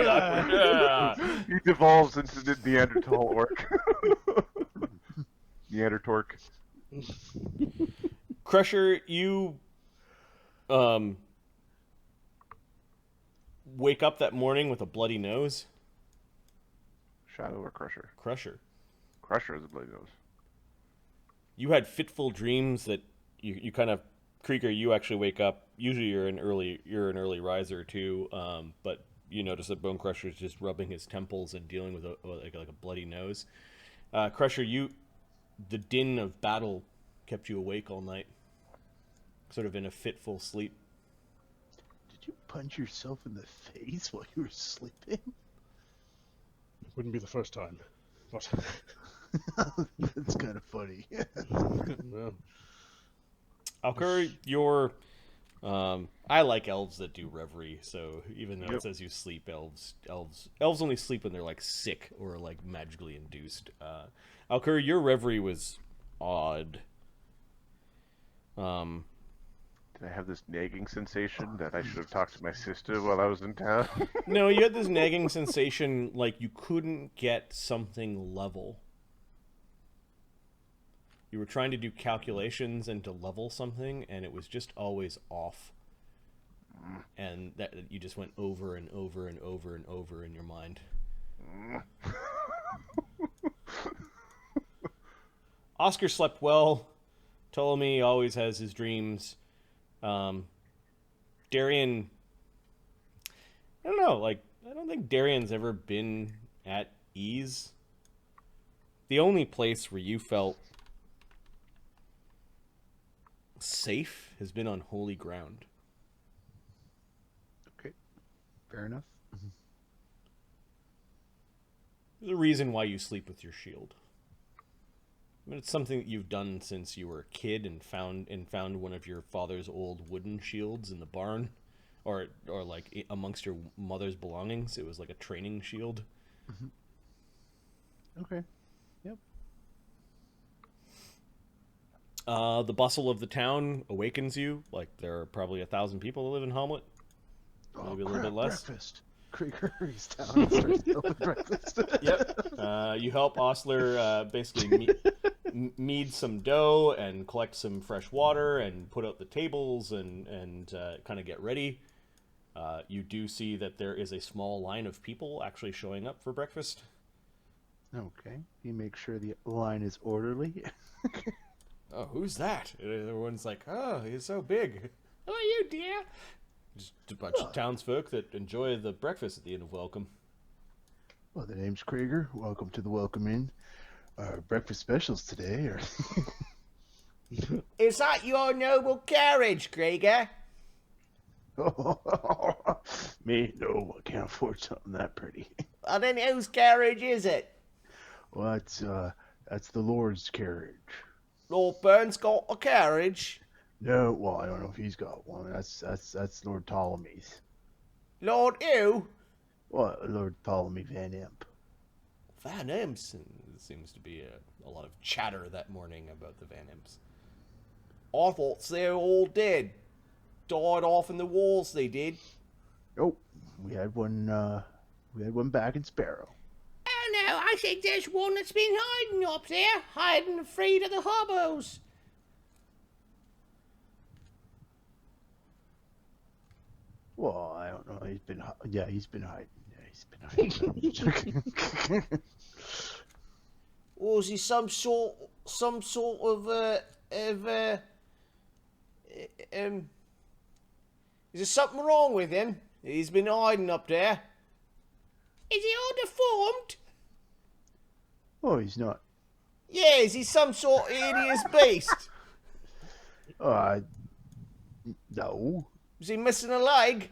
awkward. Yeah. He devolves into the Neanderthal orc. Neandertork. Crusher, you wake up that morning with a bloody nose. Shadow or Crusher? Crusher, Crusher is a bloody nose. you had fitful dreams that you kind of, Kreiger, you actually wake up. Usually you're an early riser too, but you notice that Bone Crusher is just rubbing his temples and dealing with a bloody nose. Crusher, the din of battle kept you awake all night, sort of in a fitful sleep. Did you punch yourself in the face while you were sleeping? Wouldn't be the first time. But That's kind of funny. well, Alkur, you're I like elves that do reverie, so even though it says you sleep, elves only sleep when they're like sick or like magically induced. Alkur, your reverie was odd. Did I have this nagging sensation that I should have talked to my sister while I was in town? No, you had this nagging sensation like you couldn't get something level. You were trying to do calculations and to level something, and it was just always off. And that you just went over and over and over and over in your mind. Oscar slept well. Ptolemy always has his dreams. Darian, I don't know, I don't think Darian's ever been at ease. The only place where you felt safe has been on holy ground. Okay, fair enough. There's a reason why you sleep with your shield. I mean, it's something that you've done since you were a kid and found one of your father's old wooden shields in the barn, or like amongst your mother's belongings. It was like a training shield. Okay. Yep. The bustle of the town awakens you. Like there are probably 1,000 people that live in Hommlet. Maybe a little bit less. Breakfast. Kreiger hurries down and starts building breakfast. Yep. You help Ostler basically knead some dough and collect some fresh water and put out the tables and kind of get ready. You do see that there is a small line of people actually showing up for breakfast. Okay. You make sure the line is orderly. Oh, who's that? Everyone's like, oh, he's so big. Who are you, dear? Just a bunch of townsfolk that enjoy the breakfast at the end of welcome. Well, the name's Kreiger. Welcome to the Welcome Inn. Our breakfast specials today are... Is that your noble carriage, Kreiger? Me? No, I can't afford something that pretty. Well, then whose carriage is it? Well, that's the Lord's carriage. Lord Burne's got a carriage. No, well, I don't know if he's got one. That's Lord Ptolemy's. Lord who? Well, Lord Ptolemy Van Imp. Van Imps. There seems to be a lot of chatter that morning about the Van Imps. I thought they were all dead. Died off in the wars, they did. Oh, we had one back in Sparrow. Oh no, I think there's one that's been hiding up there, hiding afraid of the hobos. Well, I don't know. He's been hiding. Yeah, he's been hiding. Or is he some sort of is there something wrong with him? He's been hiding up there. Is he all deformed? Oh, he's not. Yeah, is he some sort of hideous beast? No. Is he missing a leg?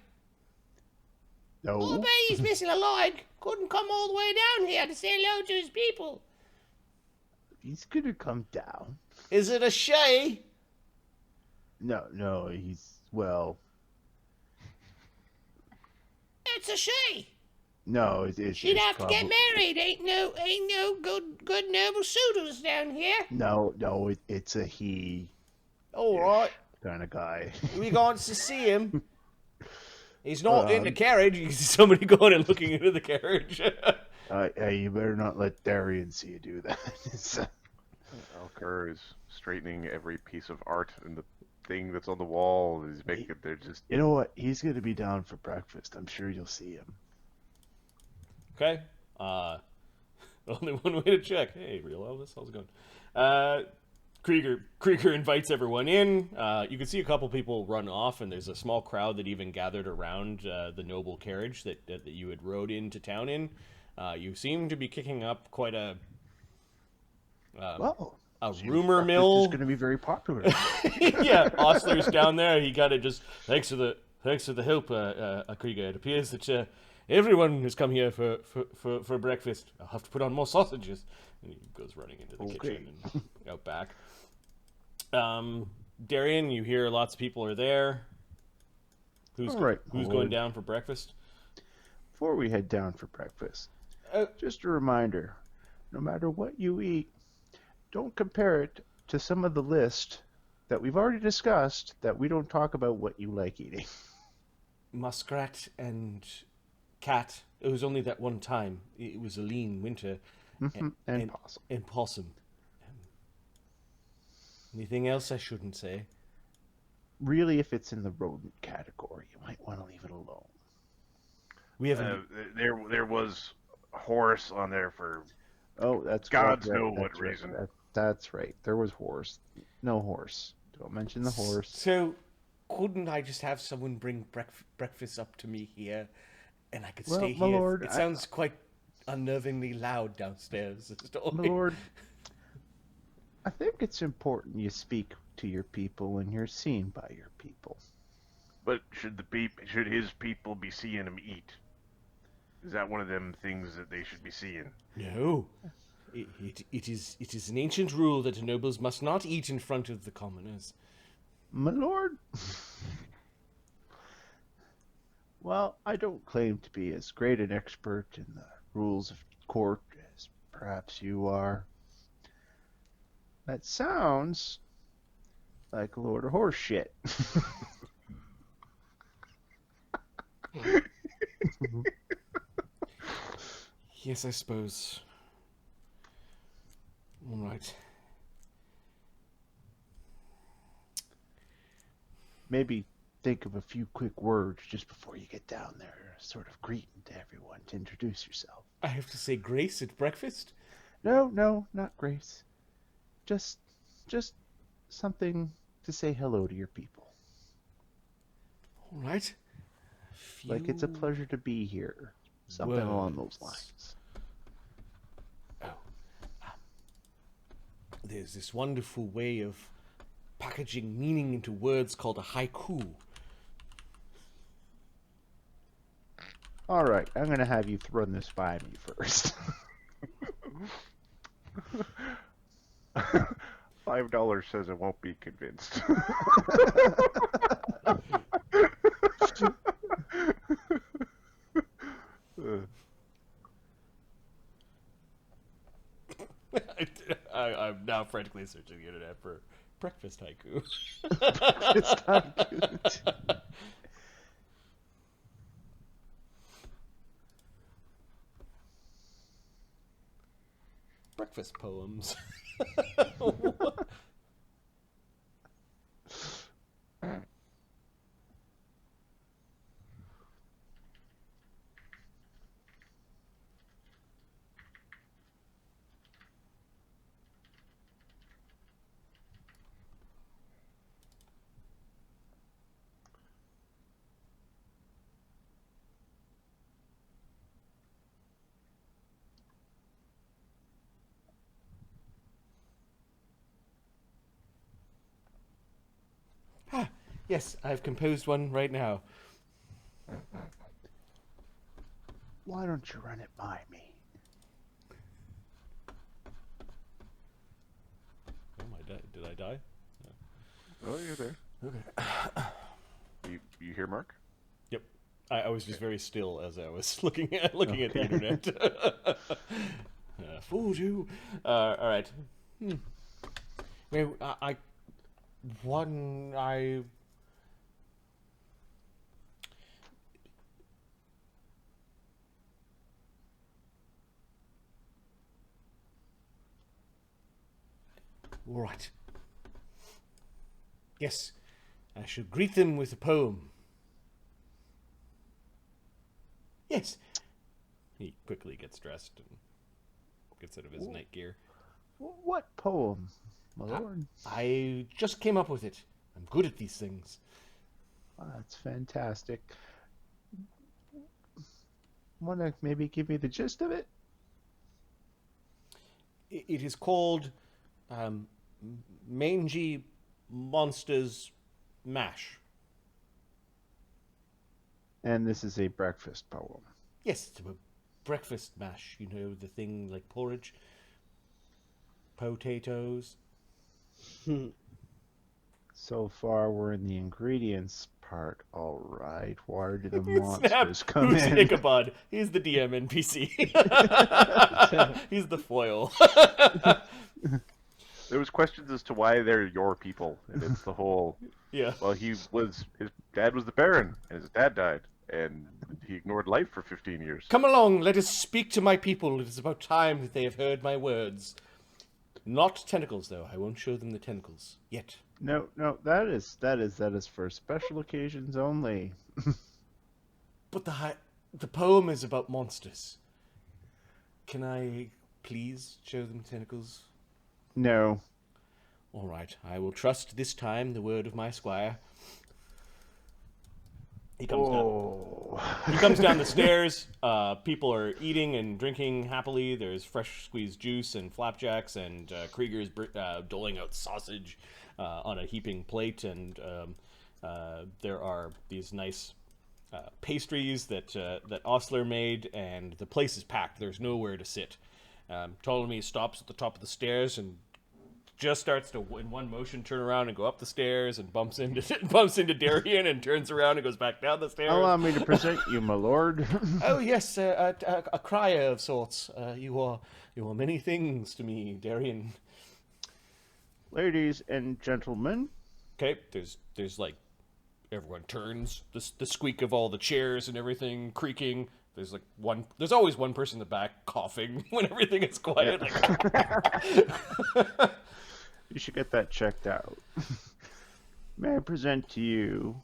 No. Oh, I bet he's missing a leg. Couldn't come all the way down here to say hello to his people. He's gonna come down. Is it a she? No, well. It's a she. No, it's She'd it's have to get probably- married. Ain't no good noble suitors down here. No, it's a he All right. kind of guy. We going to see him. He's not in the carriage. You can see somebody going and looking into the carriage. Hey, you better not let Darian see you do that. Alkur is straightening every piece of art and the thing that's on the wall. He's making it. They're just. You know what? He's gonna be down for breakfast. I'm sure you'll see him. Okay. Only one way to check. Hey, real Elvis, how's it going? Kreiger invites everyone in. You can see a couple people run off, and there's a small crowd that even gathered around the noble carriage that you had rode into town in. You seem to be kicking up quite a Well, rumor mill. It's gonna be very popular. Yeah, Ostler's down there. He got to just thanks for the help, Kreiger. It appears that everyone has come here for breakfast. I'll have to put on more sausages. And he goes running into the kitchen and out back. Darian, you hear lots of people are there. Who's going down for breakfast? Before we head down for breakfast, Oh. just a reminder: no matter what you eat, don't compare it to some of the list that we've already discussed. That we don't talk about what you like eating. Muskrat and cat. It was only that one time. It was a lean winter. And possum. And possum. Anything else I shouldn't say? Really, if it's in the rodent category, you might want to leave it alone. We haven't. There was a horse on there for. Oh, that's Gods right, know that's what right, reason. That's right. There was horse. No horse. Don't mention the horse. So, couldn't I just have someone bring breakfast up to me here, and I could stay my here? lord, It sounds quite unnervingly loud downstairs. My lord, I think it's important you speak to your people when you're seen by your people. But should his people be seeing him eat? Is that one of them things that they should be seeing? No. It is an ancient rule that nobles must not eat in front of the commoners. My lord? Well, I don't claim to be as great an expert in the rules of court as perhaps you are. That sounds like a load of horse shit. Yes, I suppose. All right. Maybe think of a few quick words just before you get down there, sort of greeting to everyone to introduce yourself. I have to say grace at breakfast? No, not grace. Just something to say hello to your people. All right. Like it's a pleasure to be here. Something along those lines. there's this wonderful way of packaging meaning into words called a haiku. All right, I'm gonna have you run this by me first. $5 says I won't be convinced. I'm now frantically searching the internet for breakfast haiku. Breakfast poems. Yes, I've composed one right now. Why don't you run it by me? Did I die? Oh, you're there. Okay. You hear Mark? Yep. I was just very still as I was looking at the internet. Fooled you. All right. Well, all right. Yes, I should greet them with a poem. Yes. He quickly gets dressed and gets out of his night gear. What poem, my lord? I just came up with it. I'm good at these things. Oh, that's fantastic. Want to maybe give me the gist of it? It is called Mangy Monsters Mash. And this is a breakfast poem. Yes, it's a breakfast mash. You know, the thing like porridge, potatoes. So far, we're in the ingredients part. All right. Where do the Snap! monsters come Who's in? Ichabod? He's the DM NPC. He's the foil. There was questions as to why they're your people, and it's the whole. Yeah. Well, his dad was the Baron, and his dad died, and he ignored life for 15 years. Come along, let us speak to my people. It is about time that they have heard my words. Not tentacles, though. I won't show them the tentacles yet. No, that is for special occasions only. But the poem is about monsters. Can I please show them tentacles? No. All right, I will trust this time the word of my squire. He comes down. He comes down the stairs. People are eating and drinking happily. There's fresh squeezed juice and flapjacks, and Kreiger's doling out sausage on a heaping plate. And there are these nice pastries that Ostler made, and the place is packed. There's nowhere to sit. Ptolemy stops at the top of the stairs and just starts to, in one motion, turn around and go up the stairs, and bumps into Darian and turns around and goes back down the stairs. Allow me to present you, my lord. Oh yes, a crier of sorts. You are many things to me, Darian. Ladies and gentlemen. Okay, there's like everyone turns. The squeak of all the chairs and everything creaking. There's there's always one person in the back coughing when everything is quiet. Like, you should get that checked out. May I present to you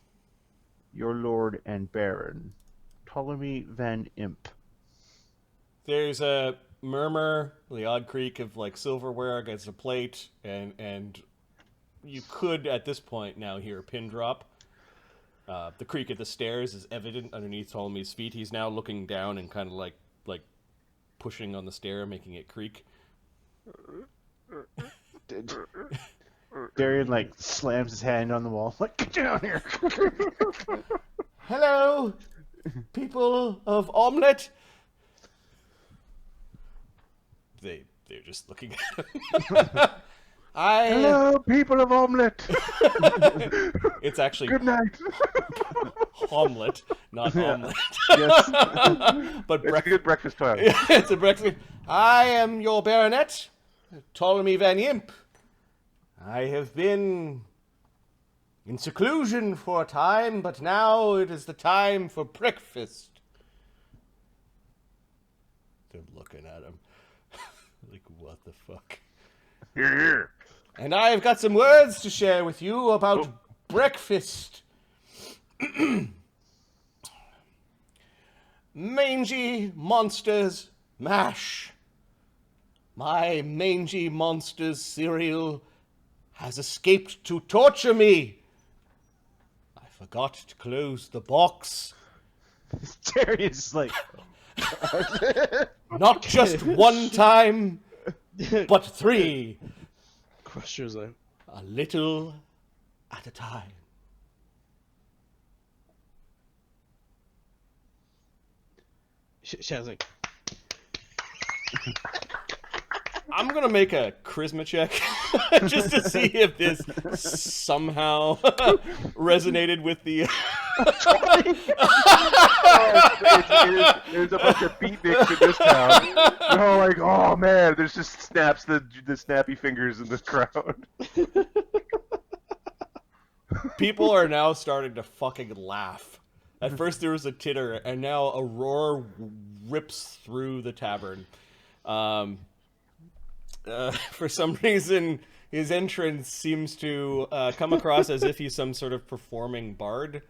your lord and baron, Ptolemy Van Imp. There's a murmur, the odd creak of like silverware against a plate, and you could at this point now hear a pin drop. The creak of the stairs is evident underneath Ptolemy's feet. He's now looking down and kind of like Darian like slams his hand on the wall. Like, get down here. Hello, people of Hommlet. They're just looking at him. Hello, people of Hommlet. It's actually Good night. Hommlet, not omelet. Yes. But It's a good breakfast time. it's a breakfast. I am your baronet, Ptolemy Van Imp. I have been in seclusion for a time, but now it is the time for breakfast. They're looking at him like, what the fuck? Here, here. And I have got some words to share with you about breakfast. Mangy monsters mash. My mangy monsters cereal has escaped to torture me. I forgot to close the box. Darian's like, Not just one time, but 3. Crusher's like, A little at a time. Shaz's like, I'm gonna make a charisma check just to see if this somehow resonated with the. There's a bunch of beatniks in this town. They're all like, oh man, there's just snaps the snappy fingers in the crowd. People are now starting to fucking laugh. At first there was a titter, and now a roar rips through the tavern. For some reason, his entrance seems to come across as if he's some sort of performing bard,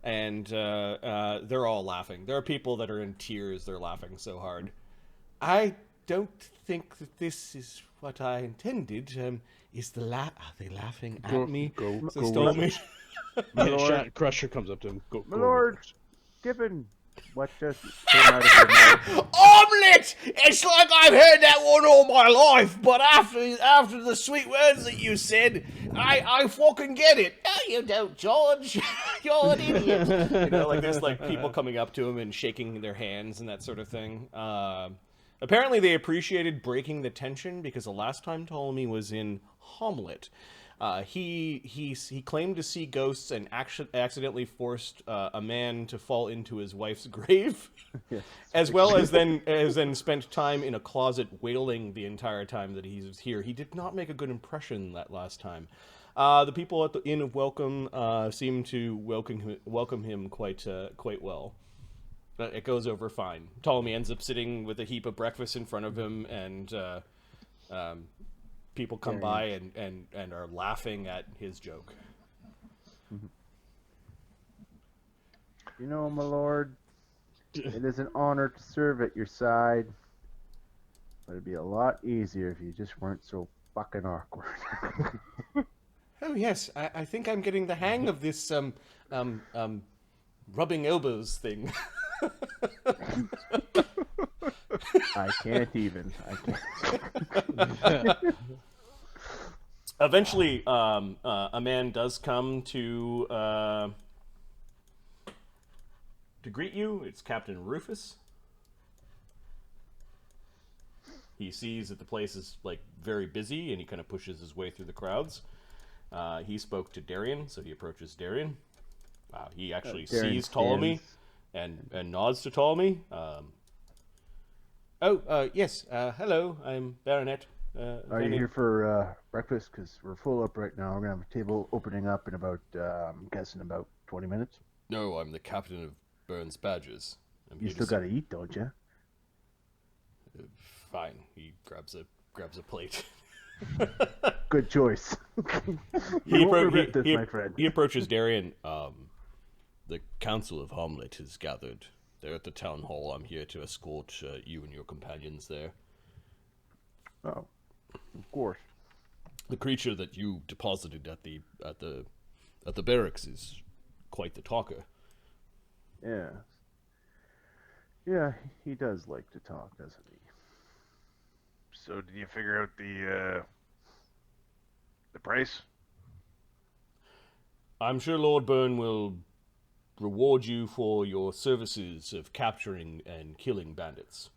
and they're all laughing. There are people that are in tears. They're laughing so hard. I don't think that this is what I intended. Are they laughing at me? Says Ptolemy. Crusher comes up to him. Go, My lord, given what just came out of your mouth, Omelette! It's like I've heard that one all my life, but after the sweet words that you said, I fucking get it. No, you don't, George. You're an idiot. You know, like there's like people coming up to him and shaking their hands and that sort of thing. Apparently they appreciated breaking the tension because the last time Ptolemy was in Hommlet, he claimed to see ghosts and accidentally forced a man to fall into his wife's grave, as well as then spent time in a closet wailing the entire time that he was here. He did not make a good impression that last time. The people at the Inn of Welcome seem to welcome him quite well. But it goes over fine. Ptolemy ends up sitting with a heap of breakfast in front of him, and people come by and are laughing at his joke. you know, my lord, it is an honor to serve at your side, but it'd be a lot easier if you just weren't so fucking awkward. Oh yes, I think I'm getting the hang of this rubbing elbows thing. I can't even. Eventually, a man does come to greet you. It's Captain Rufus. He sees that the place is like very busy, and he kind of pushes his way through the crowds. He spoke to Darian, so he approaches Darian. He actually Darian sees Ptolemy and nods to Ptolemy. Yes. Hello, I'm Baronet. Are you here for breakfast? Because we're full up right now. We're gonna have a table opening up in about, I'm guessing about 20 minutes. No, I'm the captain of Burne's Badgers. You still gotta eat, don't you? Fine. He grabs a plate. Good choice. He, You won't appro- regret this, he- my friend. he approaches Darian. The Council of Hommlet has gathered. They're at the town hall. I'm here to escort you and your companions there. Oh, of course. The creature that you deposited at the barracks is quite the talker. Yeah. Yeah, he does like to talk, doesn't he? So did you figure out the price? I'm sure Lord Burne will reward you for your services of capturing and killing bandits.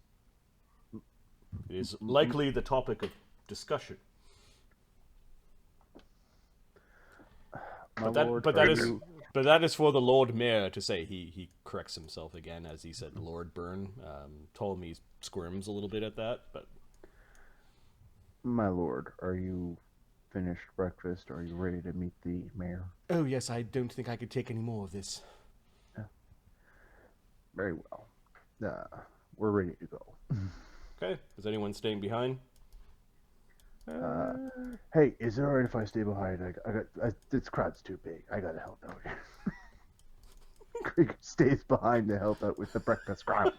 It is likely the topic of discussion. My But lord, that is for the Lord Mayor to say. He corrects himself again as he said Lord Burne. Ptolemy squirms a little bit at that, but my lord, are you finished breakfast? Are you ready to meet the mayor? oh yes, I don't think I could take any more of this. Very well. We're ready to go. Okay, is anyone staying behind? Hey, is it alright if I stay behind? This crowd's too big. I gotta help out here. Kreiger stays behind to help out with the breakfast crowd.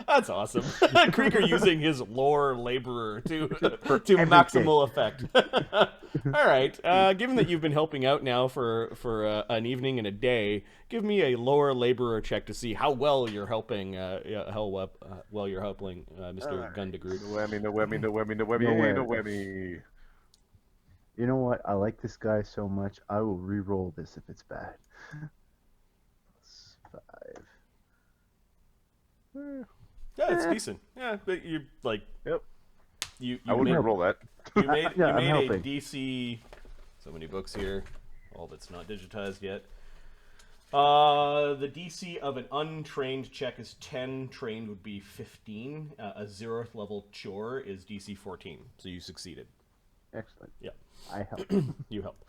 That's awesome. Kreiger using his lore laborer to everything. maximal effect. All right. Given that you've been helping out now for an evening and a day, give me a lore laborer check to see how well you're helping. Well you're helping Mr. Gundegroot. No whammy, no whammy, no whammy, no whammy, No whammy. no whammy. You know what? I like this guy so much, I will re-roll this if it's bad. +5. Yeah, it's decent. Yeah, but you like. Yep. You I wouldn't made, roll that. you made, Yeah, you I'm made a helping. DC. So many books here. All that's not digitized yet. The DC of an untrained check is 10. Trained would be 15. A 0th level chore is DC 14. So you succeeded. Excellent. Yeah. I help. You help.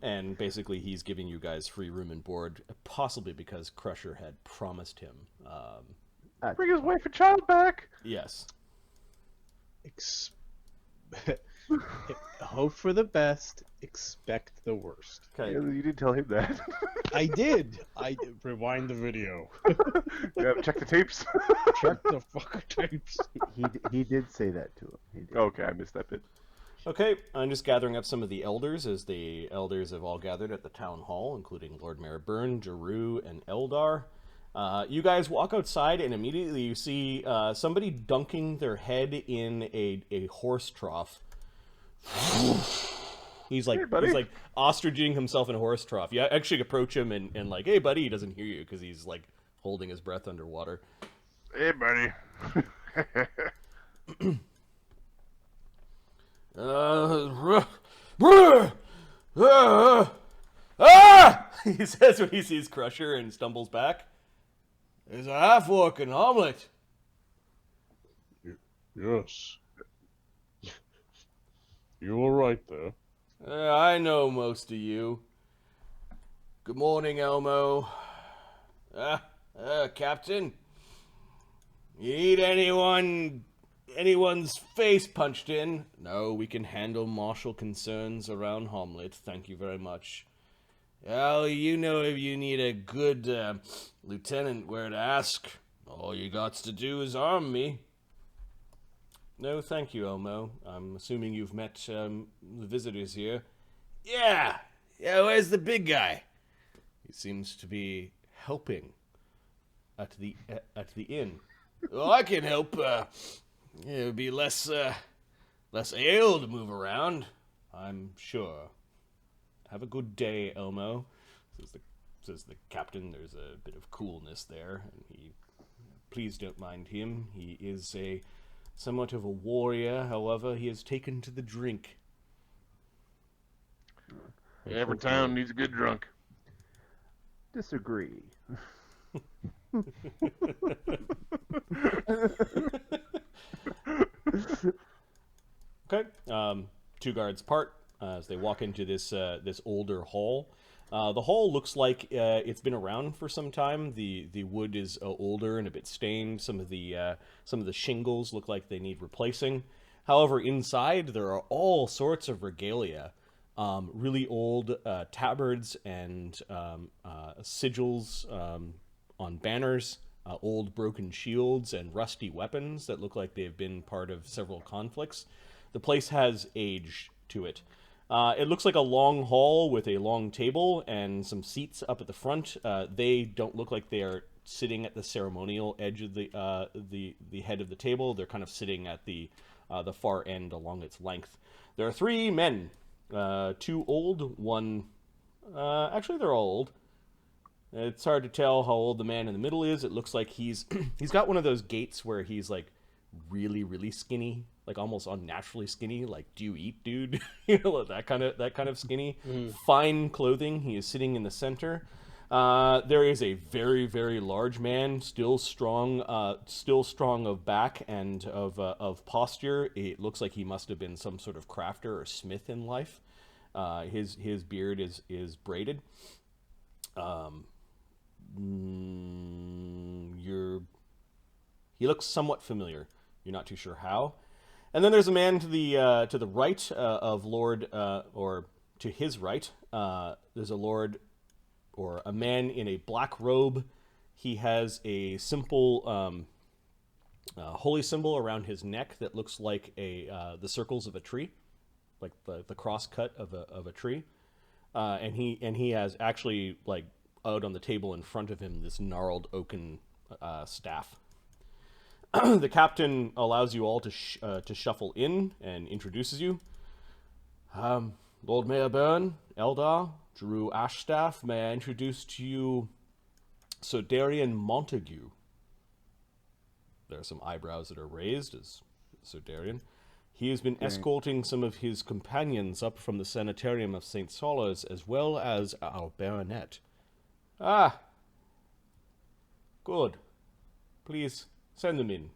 And basically he's giving you guys free room and board, possibly because Crusher had promised him. Bring his wife and child back. Yes. Hope for the best, expect the worst. Okay. Yeah, you didn't tell him that. I did. Rewind the video. Yeah, check the tapes. Check the fucking tapes. He did say that to him. He did. Okay, I missed that bit. Okay, I'm just gathering up some of the elders as the elders have all gathered at the town hall, including Lord-Mayor Burne, Jaroo, and Eldar. You guys walk outside and immediately you see somebody dunking their head in a horse trough. He's like Hey, buddy. ostriching himself in a horse trough. You actually approach him and like, hey buddy, he doesn't hear you because he's like holding his breath underwater. Hey, buddy. He says when he sees Crusher and stumbles back. There's a half-orc in Hommlet. Yes. You were right there. I know most of you. Good morning, Elmo. Captain. You need anyone's face punched in? No, we can handle martial concerns around Hommlet. Thank you very much. Well, you know if you need a good lieutenant where to ask. All you got to do is arm me. No, thank you, Elmo. I'm assuming you've met the visitors here. Yeah, where's the big guy? He seems to be helping at the inn. Well, I can help. It would be less ale to move around, I'm sure. Have a good day, Elmo, says the captain. There's a bit of coolness there, and please don't mind him. He is somewhat of a warrior, however, he has taken to the drink. Every town needs a good drunk. Disagree. Okay. Two guards apart as they walk into this older hall. The hall looks like it's been around for some time. The wood is older and a bit stained. Some of the shingles look like they need replacing. However, inside there are all sorts of regalia, really old tabards and sigils on banners, old broken shields and rusty weapons that look like they've been part of several conflicts. The place has age to it. It looks like a long hall with a long table and some seats up at the front. They don't look like they are sitting at the ceremonial edge of the head of the table. They're kind of sitting at the far end along its length. There are three men Two old, one... actually, they're all old. It's hard to tell how old the man in the middle is. It looks like he's got one of those gaits where he's like really, really skinny, like almost unnaturally skinny. Like, do you eat, dude? You know, that kind of skinny. Fine clothing. He is sitting in the center. There is a very, very large man, still strong of back and of posture. It looks like he must have been some sort of crafter or smith in life. His beard is braided. He looks somewhat familiar. You're not too sure how. And then there's a man to the right of Lord, or to his right. There's a lord, or a man in a black robe. He has a simple holy symbol around his neck that looks like the circles of a tree, like the cross cut of a tree. And he has actually, like, out on the table in front of him, this gnarled oaken staff. The captain allows you all to shuffle in and introduces you. Lord-Mayor Burne, Eldar, Jaroo Ashstaff, may I introduce to you Sir Darian Montague. There are some eyebrows that are raised as Sir Darian. He has been escorting some of his companions up from the sanitarium of St. Solas, as well as our baronet. Ah, good. Please send them in.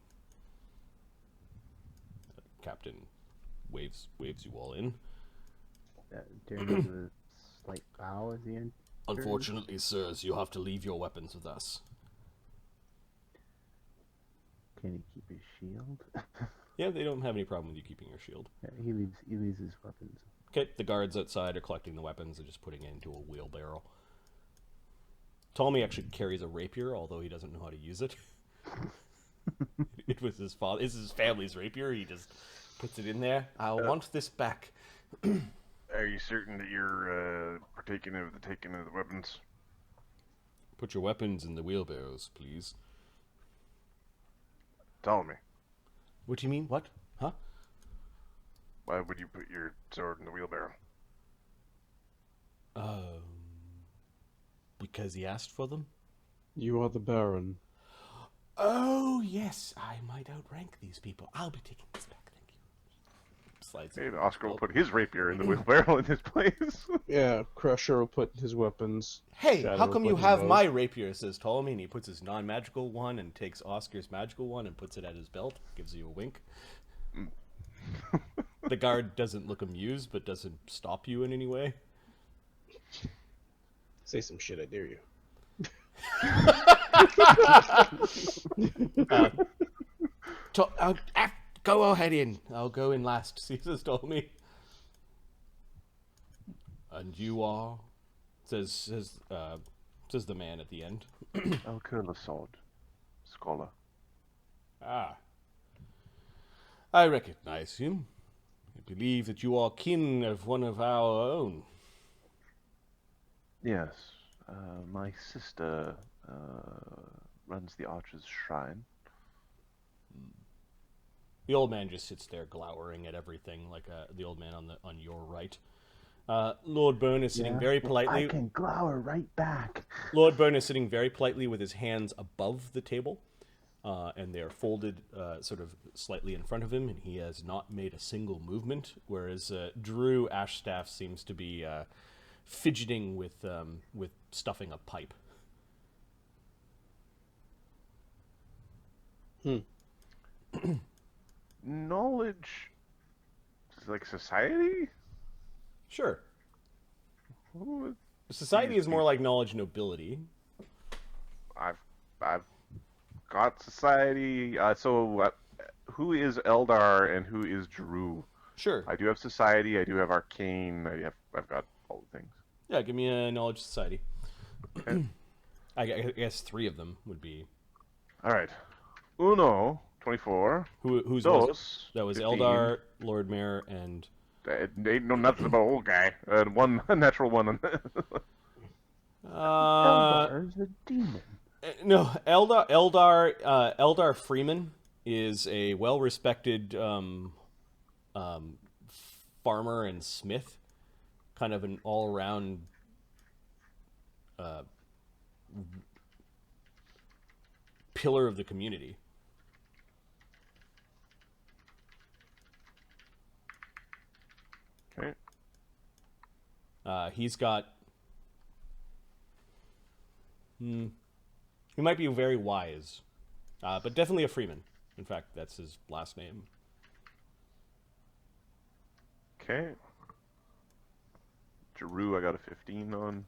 The captain waves you all in. During the slight bow at the end. Unfortunately, sirs, you have to leave your weapons with us. Can he keep his shield? Yeah, they don't have any problem with you keeping your shield. Yeah, he leaves his weapons. Okay, the guards outside are collecting the weapons and just putting it into a wheelbarrow. Ptolemy actually carries a rapier, although he doesn't know how to use it. It was his father. It's his family's rapier. He just puts it in there. I want this back. Are you certain that you're partaking of the taking of the weapons? Put your weapons in the wheelbarrows, please. Ptolemy, What do you mean? What? Huh? why would you put your sword in the wheelbarrow? Because he asked for them? You are the Baron. Oh, yes. I might outrank these people. I'll be taking this back. Thank you. Slides. Maybe Oscar will put his rapier in the wheelbarrow in his place. Yeah, Crusher will put his weapons. Hey, Shadow how will come put you his have bow. my rapier, says Ptolemy, and he puts his non-magical one and takes Oscar's magical one and puts it at his belt, gives you a wink. The guard doesn't look amused, but doesn't stop you in any way. Say some shit, I dare you. Go ahead in. I'll go in last, Caesar's told me. And you are, says the man at the end. Alkur the sword, scholar. Ah, I recognize him. I believe that you are kin of one of our own. Yes, my sister runs the Archer's Shrine. The old man just sits there glowering at everything, like the old man on your right. Lord Burne is sitting very politely. I can glower right back. Lord Burne is sitting very politely with his hands above the table, and they are folded sort of slightly in front of him, and he has not made a single movement, whereas Jaroo Ashstaff seems to be fidgeting with stuffing a pipe. Knowledge, like society? Sure. Who- Society is more like knowledge nobility. I've got society. Who is Eldar and who is Jaroo? Sure. I do have society. I do have arcane. I've got all the things. Yeah, give me a knowledge society. Okay. I guess 3 of them would be. All right. Uno, 24. Who's Dos, that was 15. Eldar, Lord-Mayor, and Ain't no nothing about old guy. One a natural one. Eldar's a demon. No, Eldar Freeman is a well-respected farmer and smith. kind of an all-around pillar of the community. Okay. He's got... he might be very wise, but definitely a Freeman. In fact, that's his last name. Okay. Jaroo, I got a 15 on.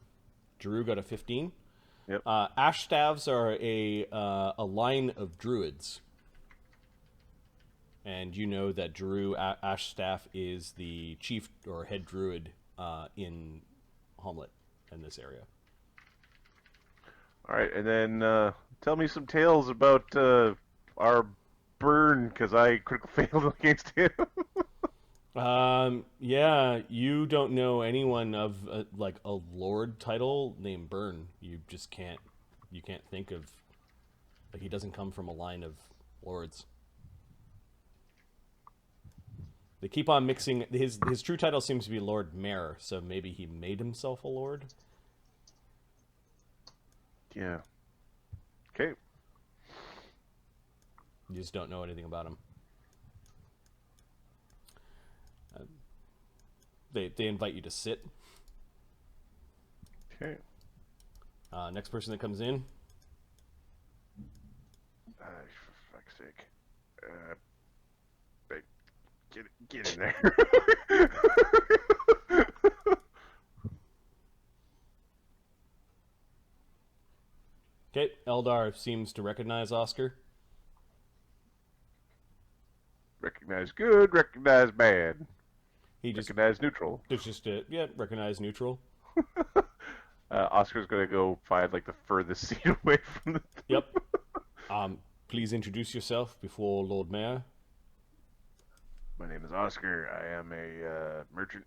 Jaroo got a 15. Yep. Ash staves are a line of druids, and you know that Jaroo Ash staff is the chief or head druid in Hommlet in this area. All right, and then tell me some tales about our Burne, because I critical failed against him. Yeah, you don't know anyone of like a lord title named Burne. You just can't think of, like, he doesn't come from a line of lords. They keep on mixing his true title seems to be Lord-Mayor, so maybe he made himself a lord. Yeah. Okay. You just don't know anything about him. They invite you to sit. Okay. Next person that comes in. For fuck's sake. Get in there. Okay, Eldar seems to recognize Oscar. Recognize good, recognize bad. He just Recognize neutral. It's just recognize neutral. Oscar's gonna go find like the furthest seat away from the. Yep. Please introduce yourself before Lord-Mayor. My name is Oscar. I am a merchant.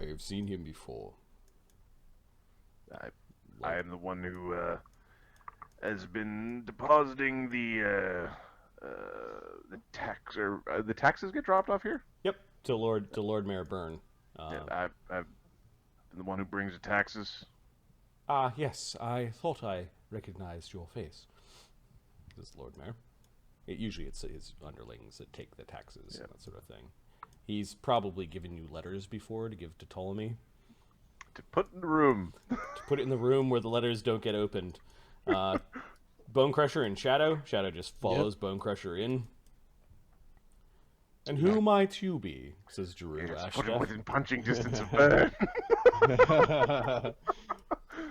I have seen him before. I am the one who has been depositing the tax, or the taxes get dropped off here. Yep, to Lord-Mayor Burne. Yeah, I've been the one who brings the taxes. Yes, I thought I recognized your face. This Lord-Mayor. Usually it's his underlings that take the taxes and that sort of thing. He's probably given you letters before to give to Ptolemy. To put in the room. To put it in the room where the letters don't get opened. Bone Crusher and Shadow. Shadow just follows Bone Crusher in. And who might you be? Says Jaroo. Yes, put him within punching distance of Burne.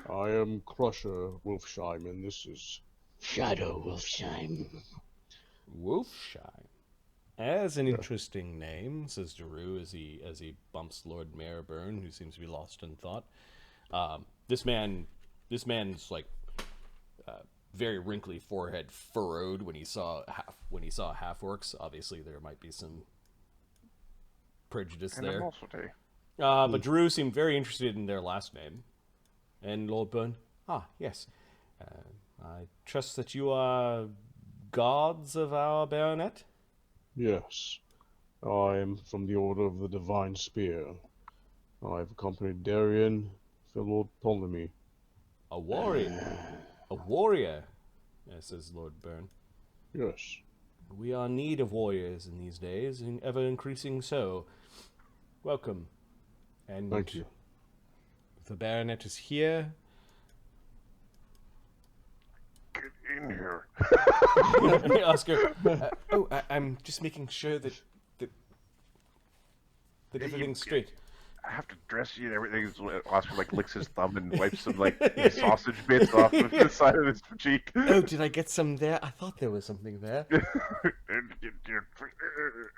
I am Crusher Wolfsheim, and this is Shadow Wolfsheim. Wolfsheim. As an interesting name, says Jaroo as he bumps Lord-Mayor Burne, who seems to be lost in thought. This man's like very wrinkly forehead furrowed when he saw half orcs. Obviously, there might be some prejudice there. But Jaroo seemed very interested in their last name. And Lord Burne, yes. I trust that you are guards of our baronet? yes. I am from the Order of the Divine Spear. I've accompanied Darian, the Lord Ptolemy. A warrior. A warrior, says Lord Burne. Yes. We are in need of warriors in these days, and ever increasing so. Welcome. And Thank you. the baronet is here. Get in here. Oscar, I'm just making sure that everything's straight. I have to dress you and everything. Oscar like licks his thumb and wipes some like sausage bits off of the side of his cheek. Oh, did I get some there? I thought there was something there.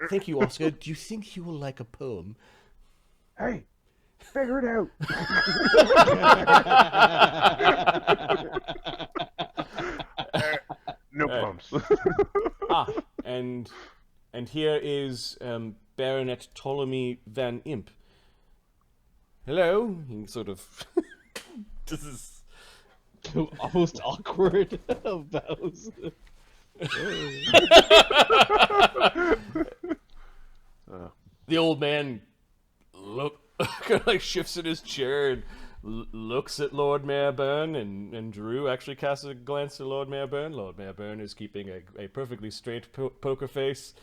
Thank you, Oscar. Do you think you will like a poem? Hey, figure it out. No bumps. And here is Baronet Ptolemy Van Imp. Hello. He sort of this is Almost awkward bows. the old man kind of like shifts in his chair and looks at Lord-Mayor Burne, and Jaroo actually casts a glance at Lord-Mayor Burne. Lord-Mayor Burne is keeping a perfectly straight poker face.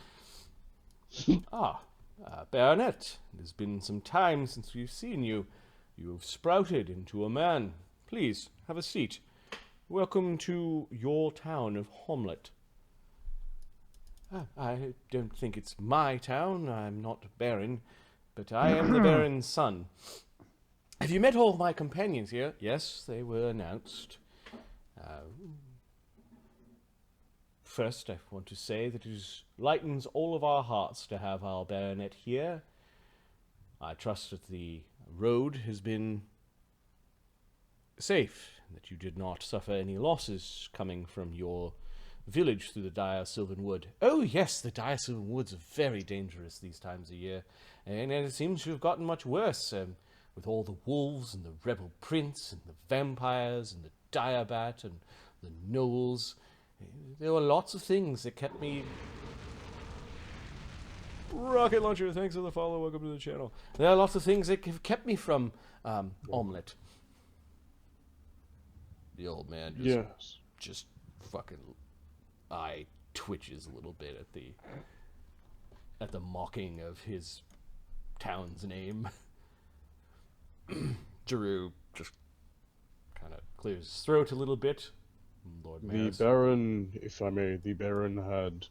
Baronet, it has been some time since we've seen you. You have sprouted into a man. Please, have a seat. Welcome to your town of Hommlet. I don't think it's my town. I'm not Baron, but I am the Baron's son. Have you met all of my companions here? Yes, they were announced. First, I want to say that it lightens all of our hearts to have our baronet here. I trust that the road has been safe, and that you did not suffer any losses coming from your village through the dire Sylvan Wood. Oh yes, the dire Sylvan Woods are very dangerous these times of year, and it seems to have gotten much worse, with all the wolves and the rebel prince and the vampires and the direbat and the gnolls. There were lots of things that kept me... Rocket launcher, thanks for the follow, welcome to the channel. There are lots of things that have kept me from Hommlet. The old man just fucking eye twitches a little bit at the mocking of his town's name. Jaroo just kind of clears his throat a little bit. The Baron, if I may, the Baron had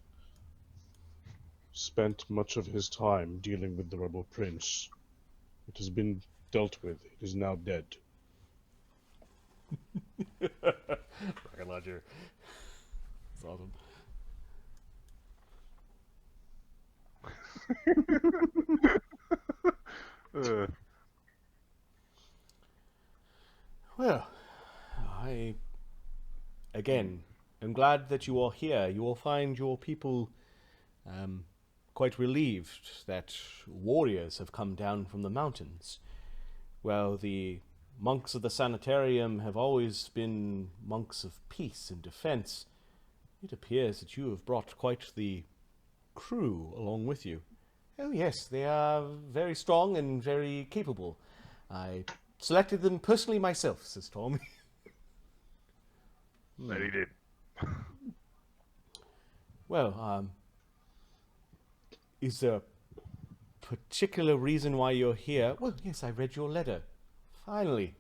spent much of his time dealing with the rebel prince. It has been dealt with. It is now dead. Rocket launcher. That's awesome. Well, I again am glad that you are here. You will find your people quite relieved that warriors have come down from the mountains. Well, the monks of the sanitarium have always been monks of peace and defense. It appears that you have brought quite the crew along with you. Oh yes, they are very strong and very capable. I selected them personally myself, says Ptolemy. That he did. Well, is there a particular reason why you're here? Well, yes, I read your letter. Finally.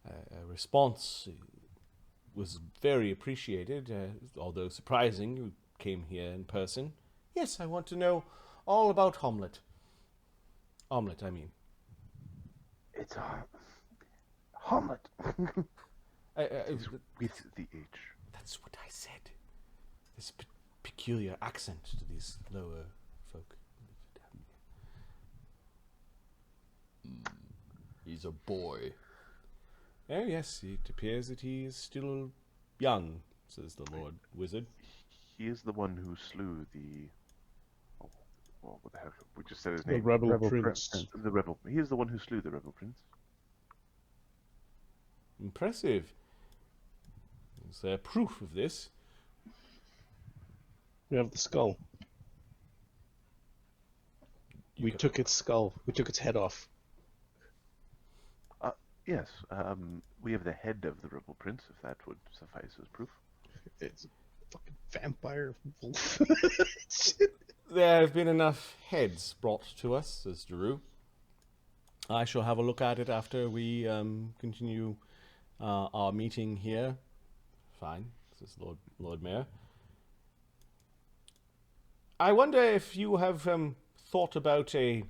A response was very appreciated, although surprising. You came here in person. Yes, I want to know all about Hommlet. Omelette, I mean. It's Hommlet. With the H. That's what I said. This peculiar accent to these lower folk. He's a boy. Oh yes, it appears that he is still young, says the Lord Wizard. He is the one who slew the... Oh, well, what the heck? We just said his The name. rebel prince. The rebel. He is the one who slew the rebel prince. Impressive. Is there proof of this? We have the skull. We took its skull. We took its head off. Yes, we have the head of the rebel prince, if that would suffice as proof. It's a fucking vampire wolf. There have been enough heads brought to us, says Jaroo. I shall have a look at it after we continue our meeting here. Fine, says Lord Mayor. I wonder if you have thought about a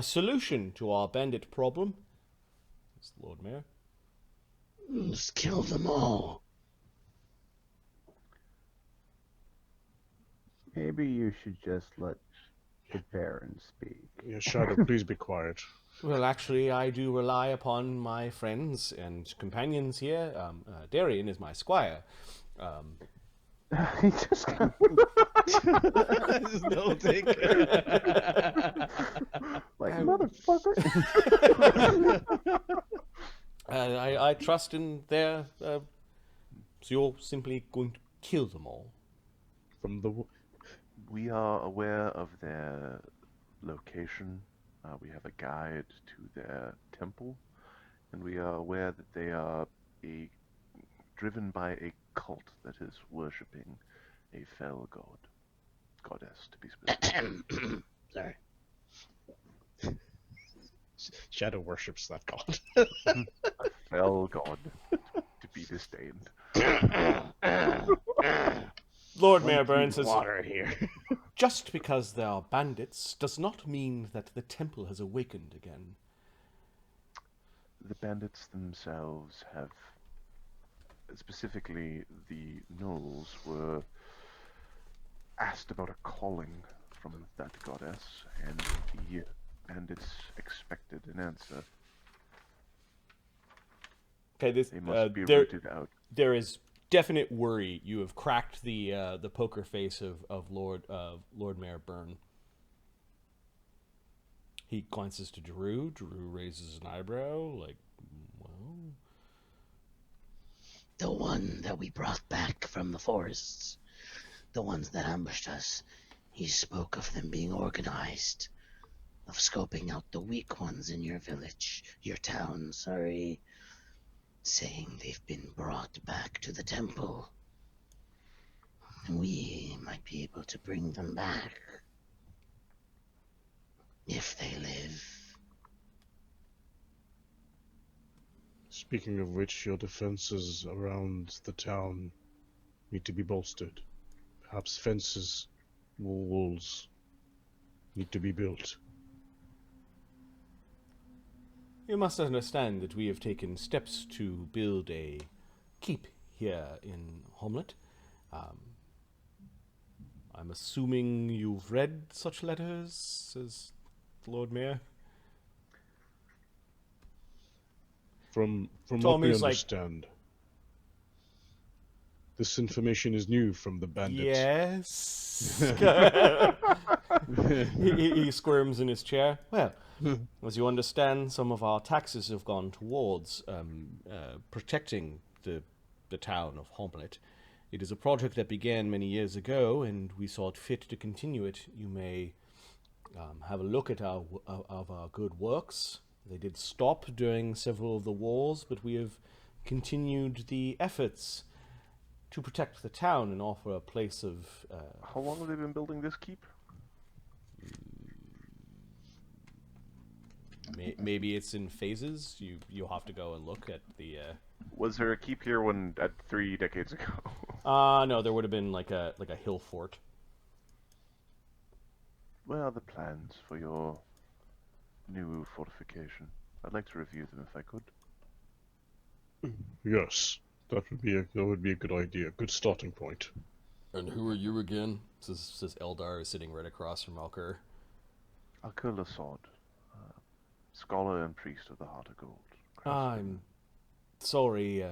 solution to our bandit problem, says Lord Mayor. Just kill them all. Maybe you should just let the Baron speak. Yeah, Shadow, please be quiet. Well, actually, I do rely upon my friends and companions here. Darian is my squire. He just got... No take. like, motherfucker. I trust in their... so you're simply going to kill them all? From the... We are aware of their location. We have a guide to their temple, and we are aware that they are driven by a cult that is worshipping a fell goddess, to be specific. Sorry. Shadow worships that god. A fell god to be disdained. Lord-Mayor Burne says, Water here. just because they are bandits does not mean that the temple has awakened again. The bandits themselves have, specifically the gnolls, were asked about a calling from that goddess, and the bandits expected an answer. Okay, this They must be there rooted out. there is definite worry. You have cracked the poker face of Lord-Mayor Burne. He glances to Jaroo. Jaroo raises an eyebrow, like, well, The one that we brought back from the forests. The ones that ambushed us. He spoke of them being organized. Of scoping out the weak ones in your village. Your town, sorry. Saying they've been brought back to the temple. And we might be able to bring them back. If they live. Speaking of which, your defenses around the town need to be bolstered. Perhaps fences, walls need to be built. you must understand that we have taken steps to build a keep here in Hommlet. I'm assuming you've read such letters, says the Lord Mayor. From what we Ptolemy's like, understand, this information is new from the bandits. yes. he squirms in his chair. Well, as you understand, some of our taxes have gone towards protecting the town of Hommlet. It is a project that began many years ago, and we saw it fit to continue it. You may have a look at our good works. They did stop during several of the wars, but we have continued the efforts to protect the town and offer a place of... How long have they been building this keep? maybe it's in phases. You'll have to go and look at the... Was there a keep here at 3 decades ago? No, there would have been like a hill fort. What are the plans for your new fortification? I'd like to review them if I could. Yes, that would be a good idea, good starting point. And who are you again? Says Eldar, sitting right across from Alkur. Alkur Sword, scholar and priest of the Heart of Gold. I'm sorry.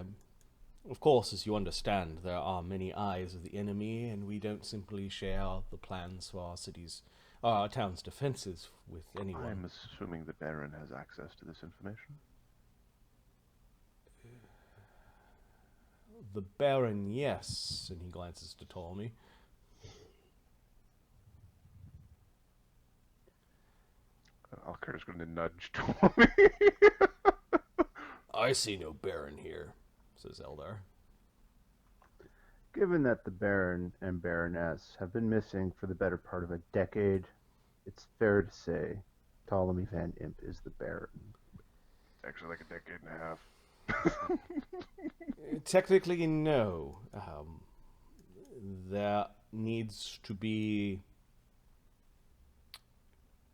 Of course, as you understand, there are many eyes of the enemy, and we don't simply share the plans for our town's defenses with anyone. I'm assuming the Baron has access to this information. The Baron, yes, and he glances to Ptolemy. Alkur is going to nudge Ptolemy. I see no Baron here, says Eldar. Given that the Baron and Baroness have been missing for the better part of a decade, it's fair to say Ptolemy Van Imp is the Baron. It's actually like a decade and a half. Technically, no. There needs to be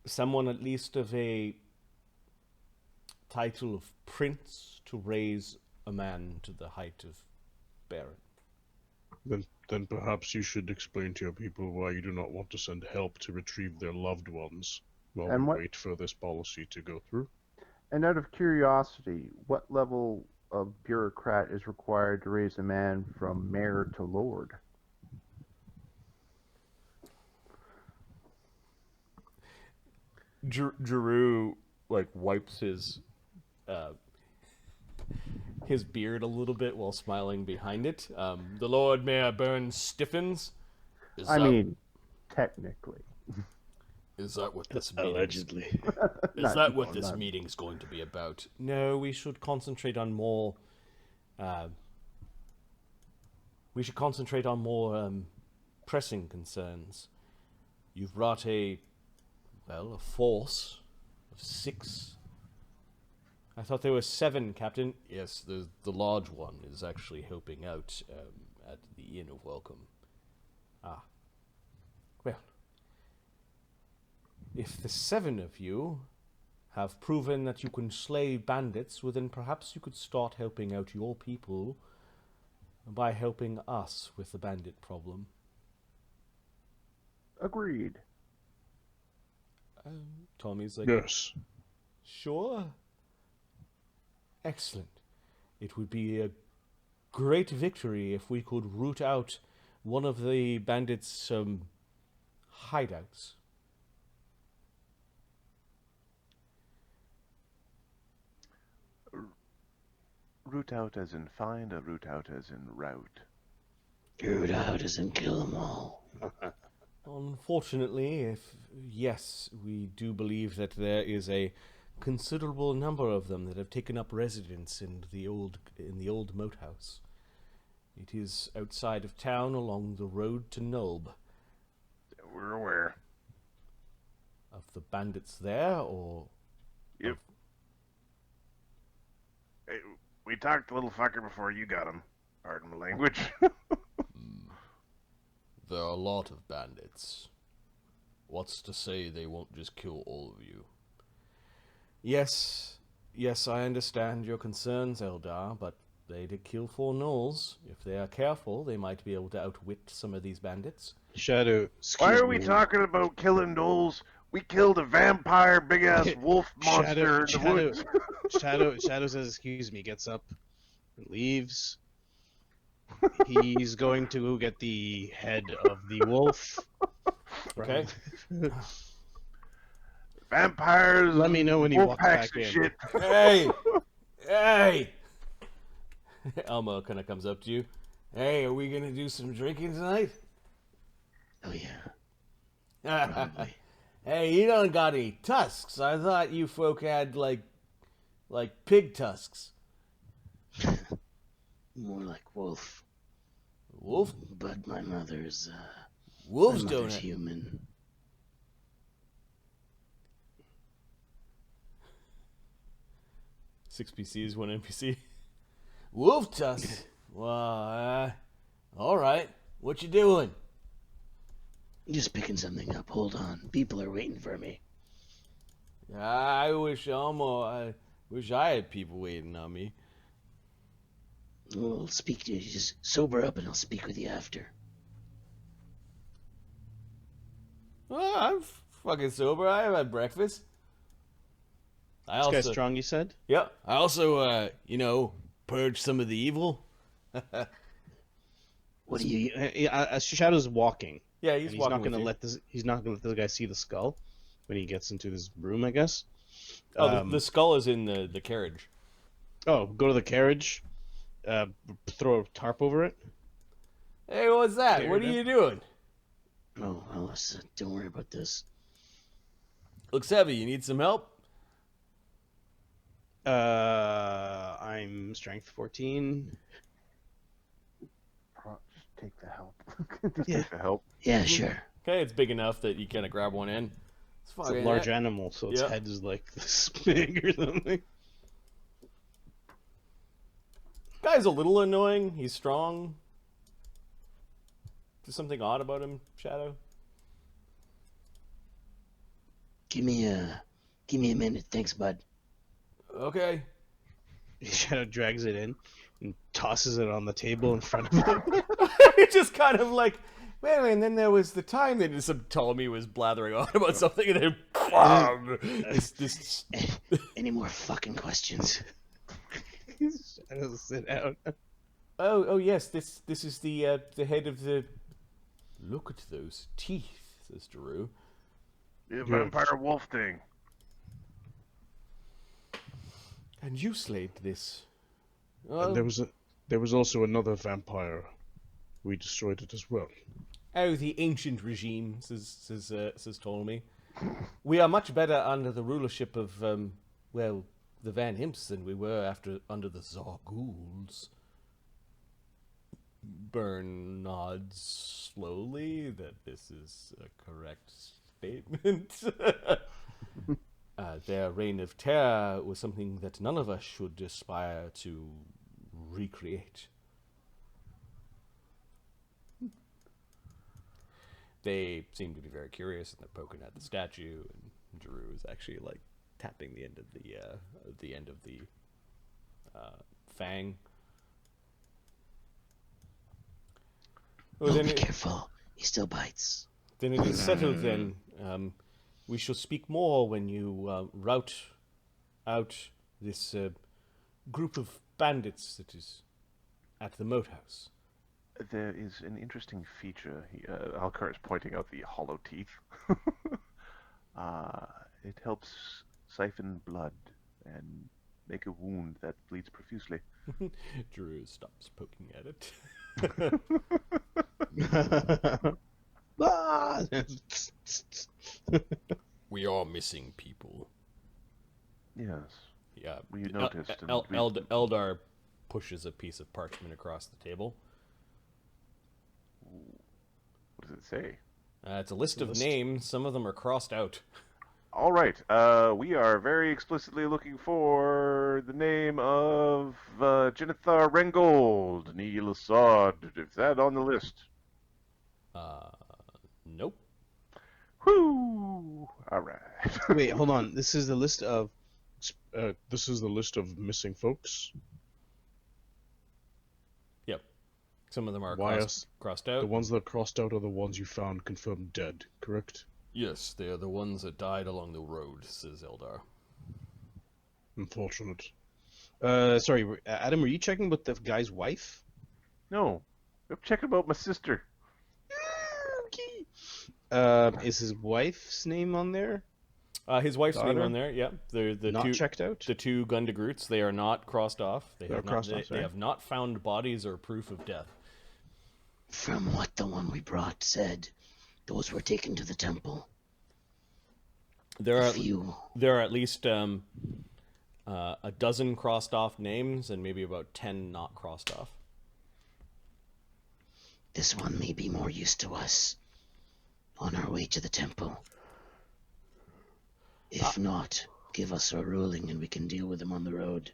someone at least of a title of prince to raise a man to the height of Baron. Then perhaps you should explain to your people why you do not want to send help to retrieve their loved ones while And we wait for this policy to go through. And out of curiosity, what level of bureaucrat is required to raise a man from mayor to lord? Jaroo wipes his beard a little bit while smiling behind it. The Lord Mayor Burne stiffens. I mean, technically. Is that what this meeting? Allegedly. Is that what this meeting's going to be about? No, we should concentrate on more. We should concentrate on more pressing concerns. You've brought a force of 6. I thought there were 7, Captain. Yes, the large one is actually helping out at the Inn of Welcome. Ah. Well, if the 7 of you have proven that you can slay bandits, well then perhaps you could start helping out your people by helping us with the bandit problem. Agreed. Tommy's like, Yes. sure. Excellent. It would be a great victory if we could root out one of the bandits' hideouts. Root out as in find, or root out as in route? Root out as in kill them all. Unfortunately, yes, we do believe that there is a considerable number of them that have taken up residence in the old Moathouse. It is outside of town along the road to Nulb. We're aware. Of the bandits there, or... Yep. Hey, we talked to little fucker before you got him. Pardon my language. There are a lot of bandits. What's to say they won't just kill all of you? Yes, I understand your concerns, Eldar, but they did kill 4 gnolls. If they are careful, they might be able to outwit some of these bandits. Shadow, Why excuse are we me. talking about killing gnolls? We killed a vampire, big-ass wolf monster in the woods. Shadow says, excuse me, gets up, and leaves. He's going to go get the head of the wolf. Okay. Vampires. Let me know when he wolf walks packs back and in. shit. Hey! Elmo kind of comes up to you. Hey, are we going to do some drinking tonight? Oh yeah. Probably. Hey, you don't got any tusks. I thought you folk had, like pig tusks. More like wolf. Wolf? But my mother's Wolves my don't mother's have... human. 6 PCs, 1 NPC. Wolf tusks? Well, alright. What you doing? Just picking something up. Hold on. People are waiting for me. I wish I had people waiting on me. I'll speak to you. Just sober up and I'll speak with you after. Well, I'm fucking sober. I have had breakfast. This guy's strong, you said? Yep. I also, purged some of the evil. What do you... Shadow's walking. Yeah, He's walking not with gonna you. let this. He's not gonna let this guy see the skull when he gets into this room, I guess. Oh, the skull is in the carriage. Oh, go to the carriage. Throw a tarp over it. Hey, what's that? Carry What are it you doing? Oh, Alice, don't worry about this. Looks heavy. You need some help? I'm strength 14. Just take the help. Yeah. To help. Yeah, sure. Okay, it's big enough that you kind of grab one in. It's a large animal, so its Yeah. head is like this big or something. Guy's a little annoying. He's strong. There's something odd about him, Shadow. Give me a minute. Thanks, bud. Okay. Shadow drags it in and tosses it on the table in front of him. It's just kind of like, well, and then there was the time that some Ptolemy was blathering on about something, and then this. Any more fucking questions? Shadow sit down. Oh yes, this is the head of the. Look at those teeth, says Jaroo. The vampire wolf thing. And you slayed this. And there was also another vampire. We destroyed it as well. Oh, the ancient regime, says Ptolemy. We are much better under the rulership of, well, the Van Imps than we were under the Zarghools. Burne nods slowly that this is a correct statement. Their reign of terror was something that none of us should aspire to recreate. They seem to be very curious, and they're poking at the statue. And Jaroo is actually like tapping the end of the fang. Well, Oh, be careful. He still bites. Then it is settled. Then we shall speak more when you rout out this group of bandits that is at the Moathouse. There is an interesting feature. Alkur is pointing out the hollow teeth. It helps siphon blood and make a wound that bleeds profusely. Jaroo stops poking at it. Ah! We are missing people. Yes. Yeah, We noticed. and we- Eldar pushes a piece of parchment across the table. What does it say? It's a list of names. Some of them are crossed out. All right. We are very explicitly looking for the name of Jenethar Rengold, Neil Assad. Is that on the list? Nope. Whoo! All right. Wait, hold on. This is the list of missing folks. Yep. Some of them are Why crossed The out. ones that are crossed out are the ones you found confirmed dead, correct? Yes, they are the ones that died along the road, says Eldar. Unfortunate. Sorry, Adam, were you checking with the guy's wife? No. I'm checking about my sister. Is his wife's name on there? His wife's name Daughter? on there. Yeah. The Not two checked out? the two Gundagroots. They are not crossed off. They They're have not. crossed off, They sorry. have not found bodies or proof of death. From what the one we brought said, those were taken to the temple. There A are few. there are at least a dozen crossed off names and maybe about 10 not crossed off. This one may be more use to us on our way to the temple. If not, give us a ruling and we can deal with them on the road.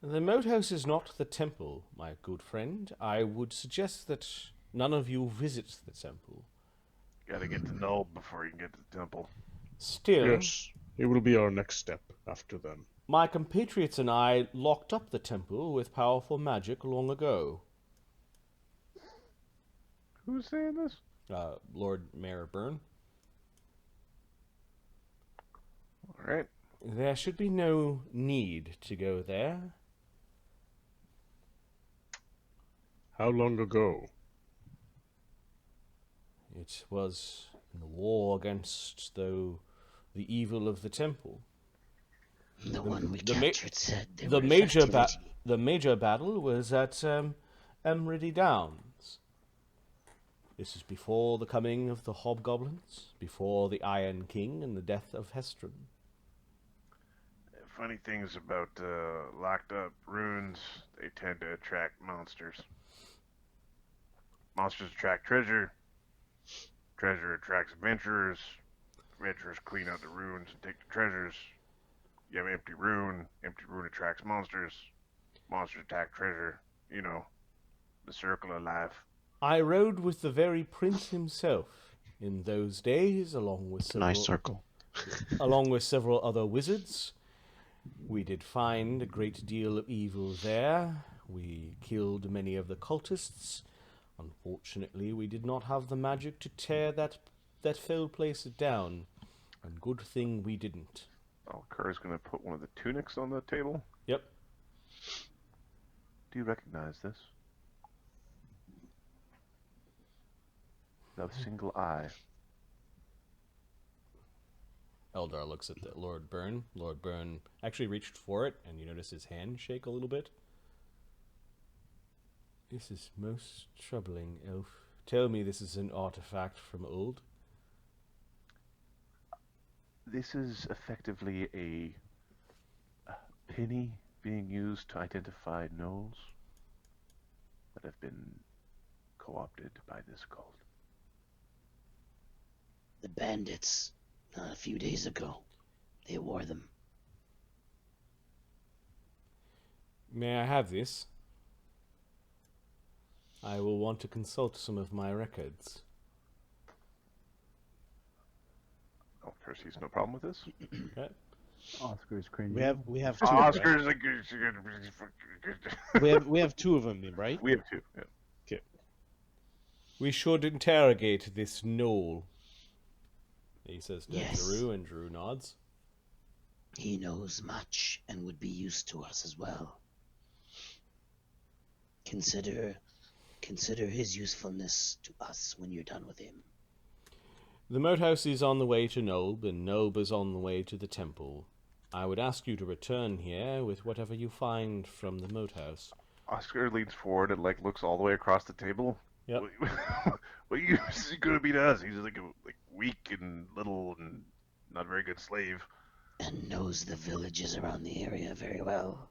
The Moathouse is not the temple, my good friend. I would suggest that none of you visit the temple. Gotta get to know before you can get to the temple. Still, Yes, it will be our next step after them. my compatriots and I locked up the temple with powerful magic long ago. Who's saying this? Lord-Mayor Burne. All right. There should be no need to go there. How long ago? It was in the war against the evil of the temple. The one we the ma- captured said they The were major effectively- the major battle was at Emredy Downs. This is before the coming of the hobgoblins, before the Iron King and the death of Hestron. Funny things about locked up ruins, they tend to attract monsters. Monsters attract treasure. Treasure attracts adventurers. Adventurers clean out the ruins and take the treasures. You have empty ruin. Empty ruin attracts monsters. Monsters attack treasure. You know, the circle of life. I rode with the very prince himself in those days, along with several, Nice circle. along with several other wizards. We did find a great deal of evil there. We killed many of the cultists. Unfortunately, we did not have the magic to tear that fell place down. And good thing we didn't. Alkur is going to put one of the tunics on the table. Yep. Do you recognize this? The single eye. Eldar looks at the Lord Burne. Lord Burne actually reached for it, and you notice his hand shake a little bit. This is most troubling, Elf. Tell me this is an artifact from old. This is effectively a penny being used to identify gnolls that have been co-opted by this cult. The bandits, a few days ago, they wore them. May I have this? I will want to consult some of my records. Oh, Percy's no problem with this. Okay. Oscar's cringy. We have two. Right? Oscar's like, We have two of them, right? we have two. Yeah. We should interrogate this gnoll. He says to Yes. Jaroo, and Jaroo nods. He knows much and would be used to us as well. Consider his usefulness to us when you're done with him. The Moathouse is on the way to Nob, and Nob is on the way to the temple. I would ask you to return here with whatever you find from the Moathouse. Oscar leans forward and like looks all the way across the table. Yep. What you is he gonna be to us? He's like weak and little and not a very good slave. And knows the villages around the area very well.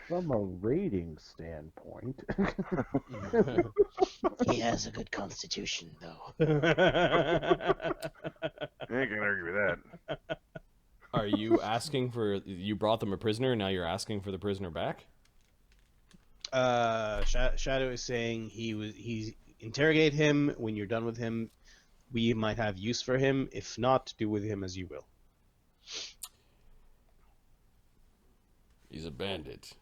From a rating standpoint, He has a good constitution, though. I ain't gonna argue with that. Are you asking for... You brought them a prisoner, now you're asking for the prisoner back? Shadow is saying he's interrogate him. When you're done with him, we might have use for him. If not, do with him as you will. He's a bandit,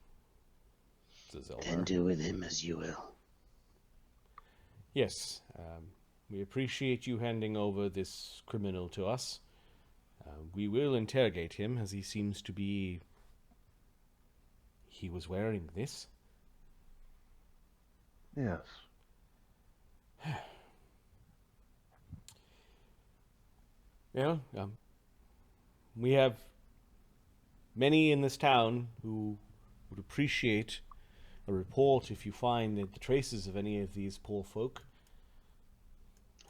says Eldar. Then do with him as you will. Yes, we appreciate you handing over this criminal to us. We will interrogate him, as he seems to be... He was wearing this? Yes. Well, we have many in this town who would appreciate a report if you find the traces of any of these poor folk.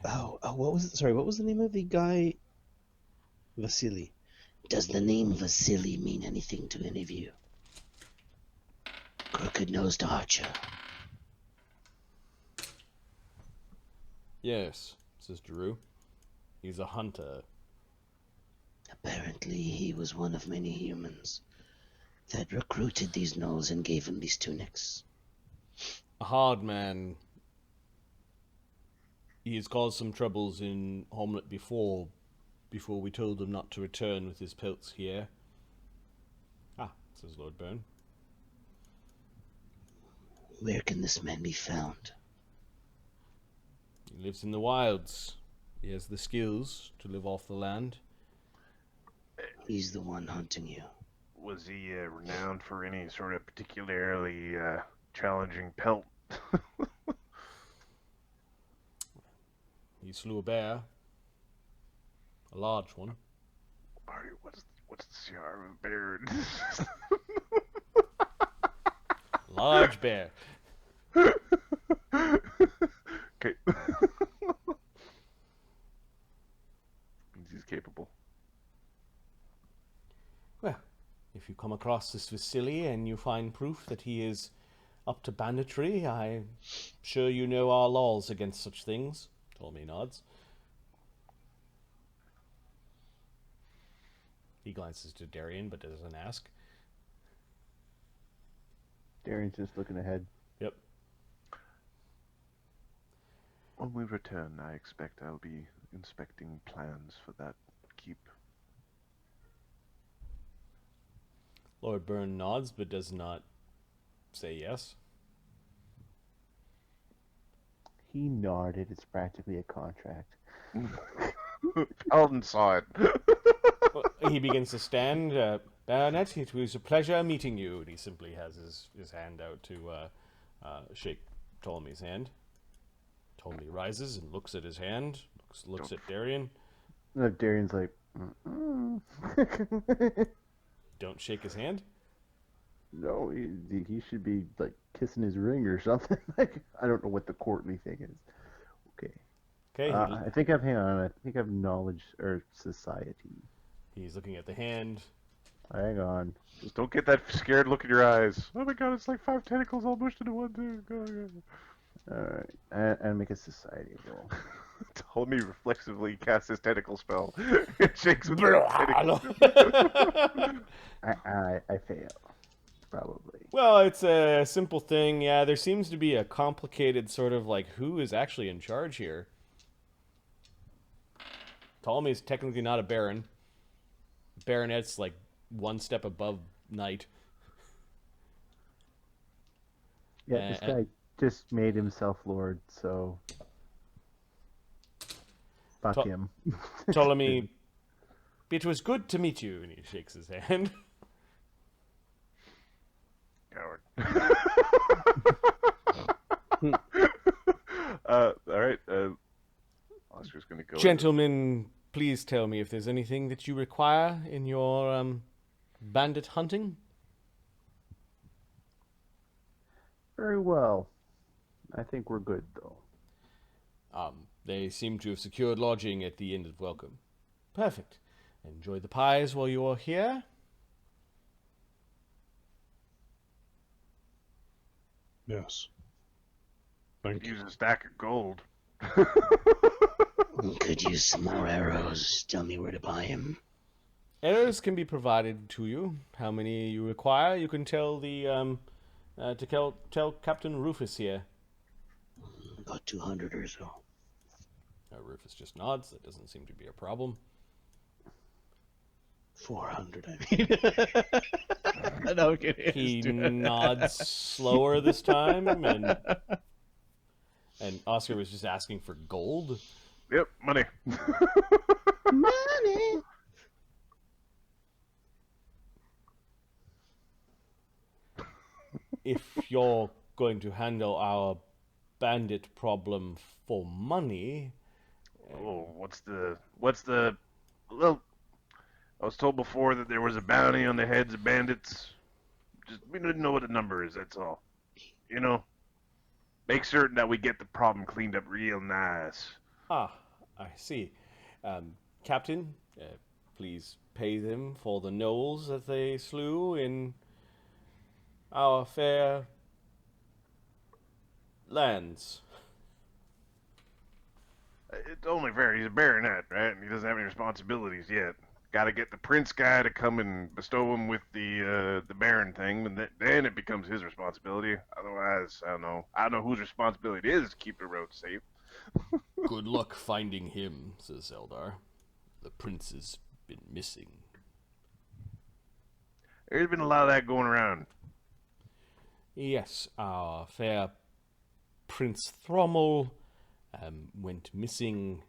What was it? Sorry, what was the name of the guy? Vasily. Does the name Vasily mean anything to any of you? Crooked-nosed archer. Yes, says Jaroo. He's a hunter. Apparently, he was one of many humans that recruited these gnolls and gave him these tunics. A hard man. He has caused some troubles in Hommlet before we told him not to return with his pelts here. Ah, says Lord Burne. Where can this man be found? He lives in the wilds. He has the skills to live off the land. He's the one hunting you. Was he renowned for any sort of particularly challenging pelt? He slew a bear. A large one. Barry, what's the CR of a bear? Large bear. Okay. Means he's capable. Well, if you come across this Vasily and you find proof that he is up to banditry, I'm sure you know our laws against such things. Ptolemy nods. He glances to Darian, but doesn't ask. Darian's just looking ahead. Yep. When we return, I expect I'll be inspecting plans for that keep. Lord Burne nods, but does not say yes. He nodded. It's practically a contract. Alden saw it. Well, he begins to stand. Baronet, it was a pleasure meeting you. And he simply has his hand out to shake Ptolemy's hand. Ptolemy rises and looks at his hand, looks at Darian. No, Darian's like, Don't shake his hand. no, he should be like kissing his ring or something. Like, I don't know what the courtly thing is. Okay. Okay. I think I've hang on. I think I've knowledge or society. He's looking at the hand. Hang on. Just don't get that scared look in your eyes. Oh my god, it's like 5 tentacles all mushed into one too. All right, and make a society roll. Ptolemy reflexively casts his tentacle spell. It shakes with the tentacles. I fail. Probably. Well, it's a simple thing. Yeah, there seems to be a complicated sort of like who is actually in charge here. Ptolemy is technically not a baron. Baronet's like one step above knight. Yeah, this guy just made himself lord, so fuck him. Ptolemy, it was good to meet you, and he shakes his hand. Coward. Alright, Oscar's gonna go. Gentlemen, please tell me if there's anything that you require in your bandit hunting. Very well. I think we're good, though. They seem to have secured lodging at the Inn of Welcome. Perfect. Enjoy the pies while you are here. Yes. Thank you. Use a stack of gold. Could use some more arrows. Tell me where to buy them. Arrows can be provided to you. How many you require, you can tell the tell Captain Rufus here. About 200 or so. Rufus just nods. That doesn't seem to be a problem. 400, I mean. No, He nods slower this time, and Oscar was just asking for gold. Yep, money. Money. If you're going to handle our bandit problem for money, Oh, what's the well, I was told before that there was a bounty on the heads of bandits. Just we didn't know what the number is, that's all. You know? Make certain that we get the problem cleaned up real nice. I see. Captain, please pay them for the gnolls that they slew in our fair lands. It's only fair. He's a baronet, right? And he doesn't have any responsibilities yet. Got to get the prince guy to come and bestow him with the baron thing, and then it becomes his responsibility. Otherwise, I don't know. I don't know whose responsibility it is to keep the road safe. Good luck finding him, says Eldar. The prince has been missing. There's been a lot of that going around. Yes, our fair Prince Thrommel went missing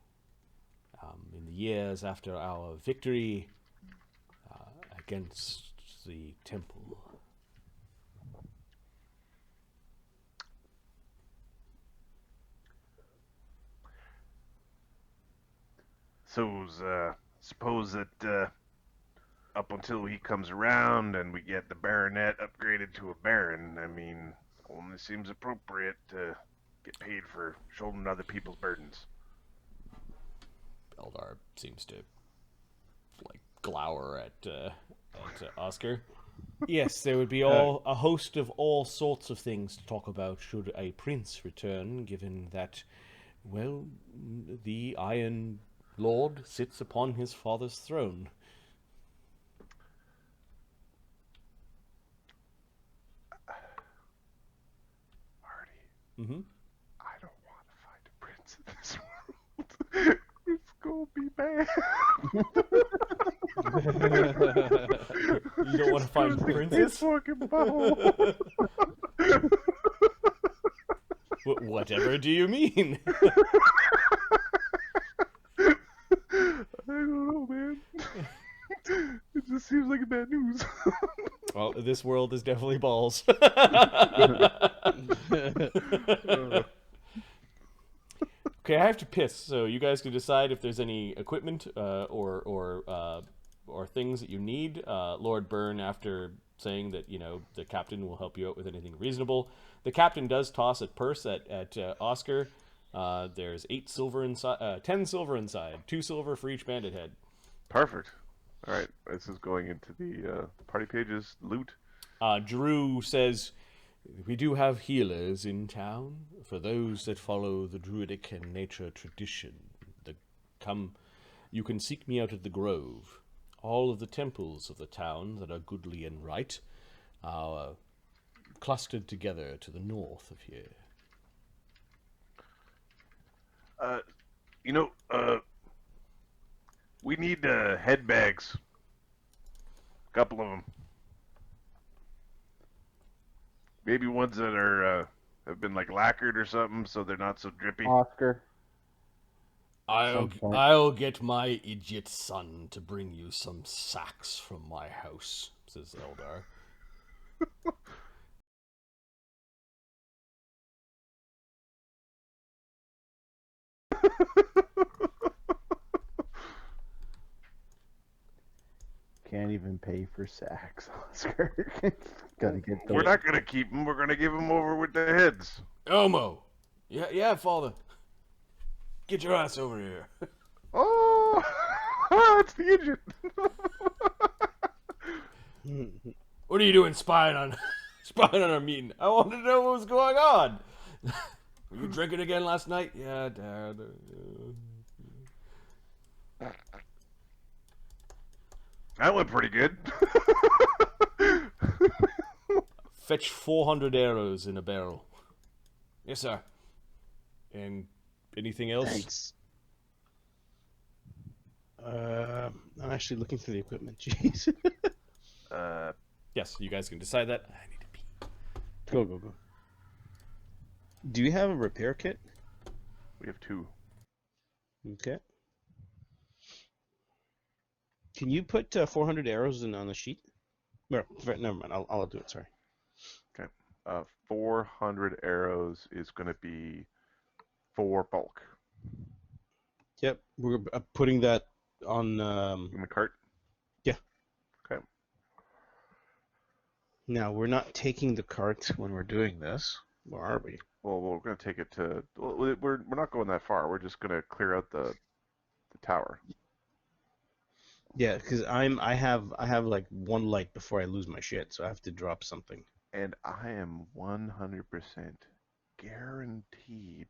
in the years after our victory against the temple. So, suppose that up until he comes around and we get the baronet upgraded to a baron, I mean, only seems appropriate to get paid for shouldering other people's burdens. Eldar seems to like glower at Oscar. Yes, there would be a host of all sorts of things to talk about should a prince return, given that, well, the Iron Lord sits upon his father's throne. Marty, Mm-hmm. I don't want to find a prince in this world. It's gonna be bad. You don't want to find princes? Fucking butthole. Whatever do you mean? I don't know, man. It just seems like a bad news. Well, this world is definitely balls. Okay, I have to piss, so you guys can decide if there's any equipment or things that you need. Lord Burne, after saying that, you know, the captain will help you out with anything reasonable, the captain does toss a purse at Oscar, There's 8 silver inside, 10 silver inside, 2 silver for each bandit head. Perfect. All right, this is going into the party pages loot. Jaroo says, we do have healers in town for those that follow the druidic and nature tradition. You can seek me out at the grove. All of the temples of the town that are goodly and right are clustered together to the north of here. We need head bags. A couple of them. Maybe ones that are have been like lacquered or something, so they're not so drippy. Oscar. I'll get my idiot son to bring you some sacks from my house, says Eldar. Can't even pay for sacks, Oscar. Gotta get the. We're not gonna keep them. We're gonna give them over with the heads. Elmo! Yeah, father. Get your ass over here. Oh, it's the idiot. What are you doing spying on our meeting? I wanted to know what was going on. Were you drinking again last night? Yeah, Dad. That went pretty good. Fetch 400 arrows in a barrel. Yes, sir. And anything else? Thanks. I'm actually looking through the equipment. Jeez. Yes, you guys can decide that. I need to pee. Go. Do you have a repair kit? We have 2. Okay. Can you put 400 arrows on the sheet? No, never mind. I'll do it. Sorry. Okay. 400 arrows is going to be 4 bulk. Yep, we're putting that on. In the cart? Yeah. Okay. Now we're not taking the cart when we're doing this, or are we? Well, we're going to take it to. Well, we're not going that far. We're just going to clear out the tower. Yeah, because I have like 1 light before I lose my shit, so I have to drop something. And I am 100% guaranteed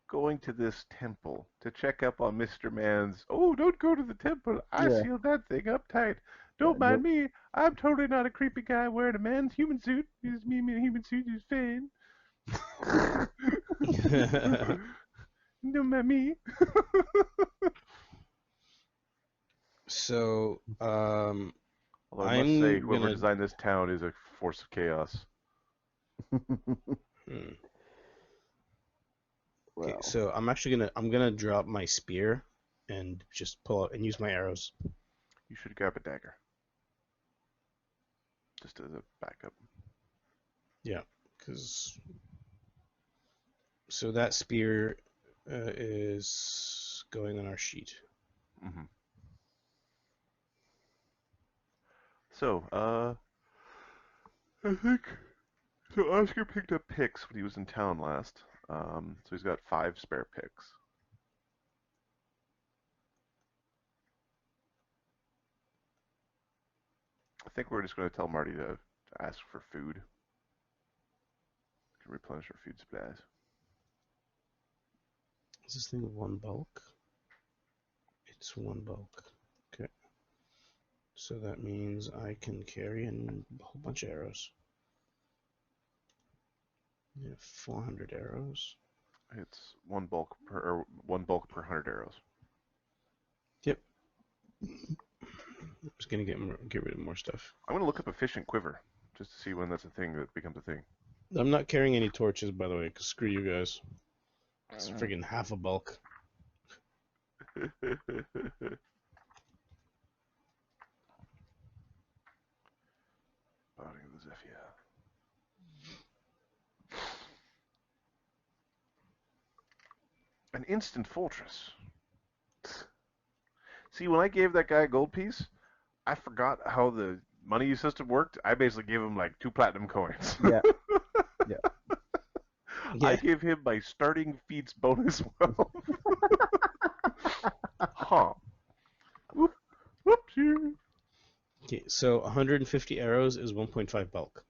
going to this temple to check up on Mr. Man's. Oh, don't go to the temple. I Yeah. sealed that thing up tight. Don't mind me. I'm totally not a creepy guy wearing a man's human suit. It's me in a human suit is fine. Don't mind me. So, Although I must I'm say, whoever gonna- designed this town is a force of chaos. Okay, Well, so I'm gonna drop my spear and just pull out and use my arrows. You should grab a dagger. Just as a backup. Yeah, because so that spear is going on our sheet. Mm-hmm. So, I think so. Oscar picked up picks when he was in town last. So he's got 5 spare picks. I think we're just going to tell Marty to ask for food. Can replenish our food supplies. Is this thing 1 bulk? It's 1 bulk. Okay. So that means I can carry in a whole bunch of arrows. Yeah, 400 arrows. It's 1 bulk per 100 arrows. Yep. I'm just gonna get rid of more stuff. I'm going to look up efficient quiver just to see when that's a thing that becomes a thing. I'm not carrying any torches, by the way, because screw you guys. It's friggin' half a bulk. Body of the Zephyr. An instant fortress. See, when I gave that guy a gold piece, I forgot how the money system worked. I basically gave him like 2 platinum coins. Yeah. Yeah. Yeah. I give him my starting feats bonus 12. Huh. Whoop, whoopsie. Okay, so 150 arrows is 1.5 bulk.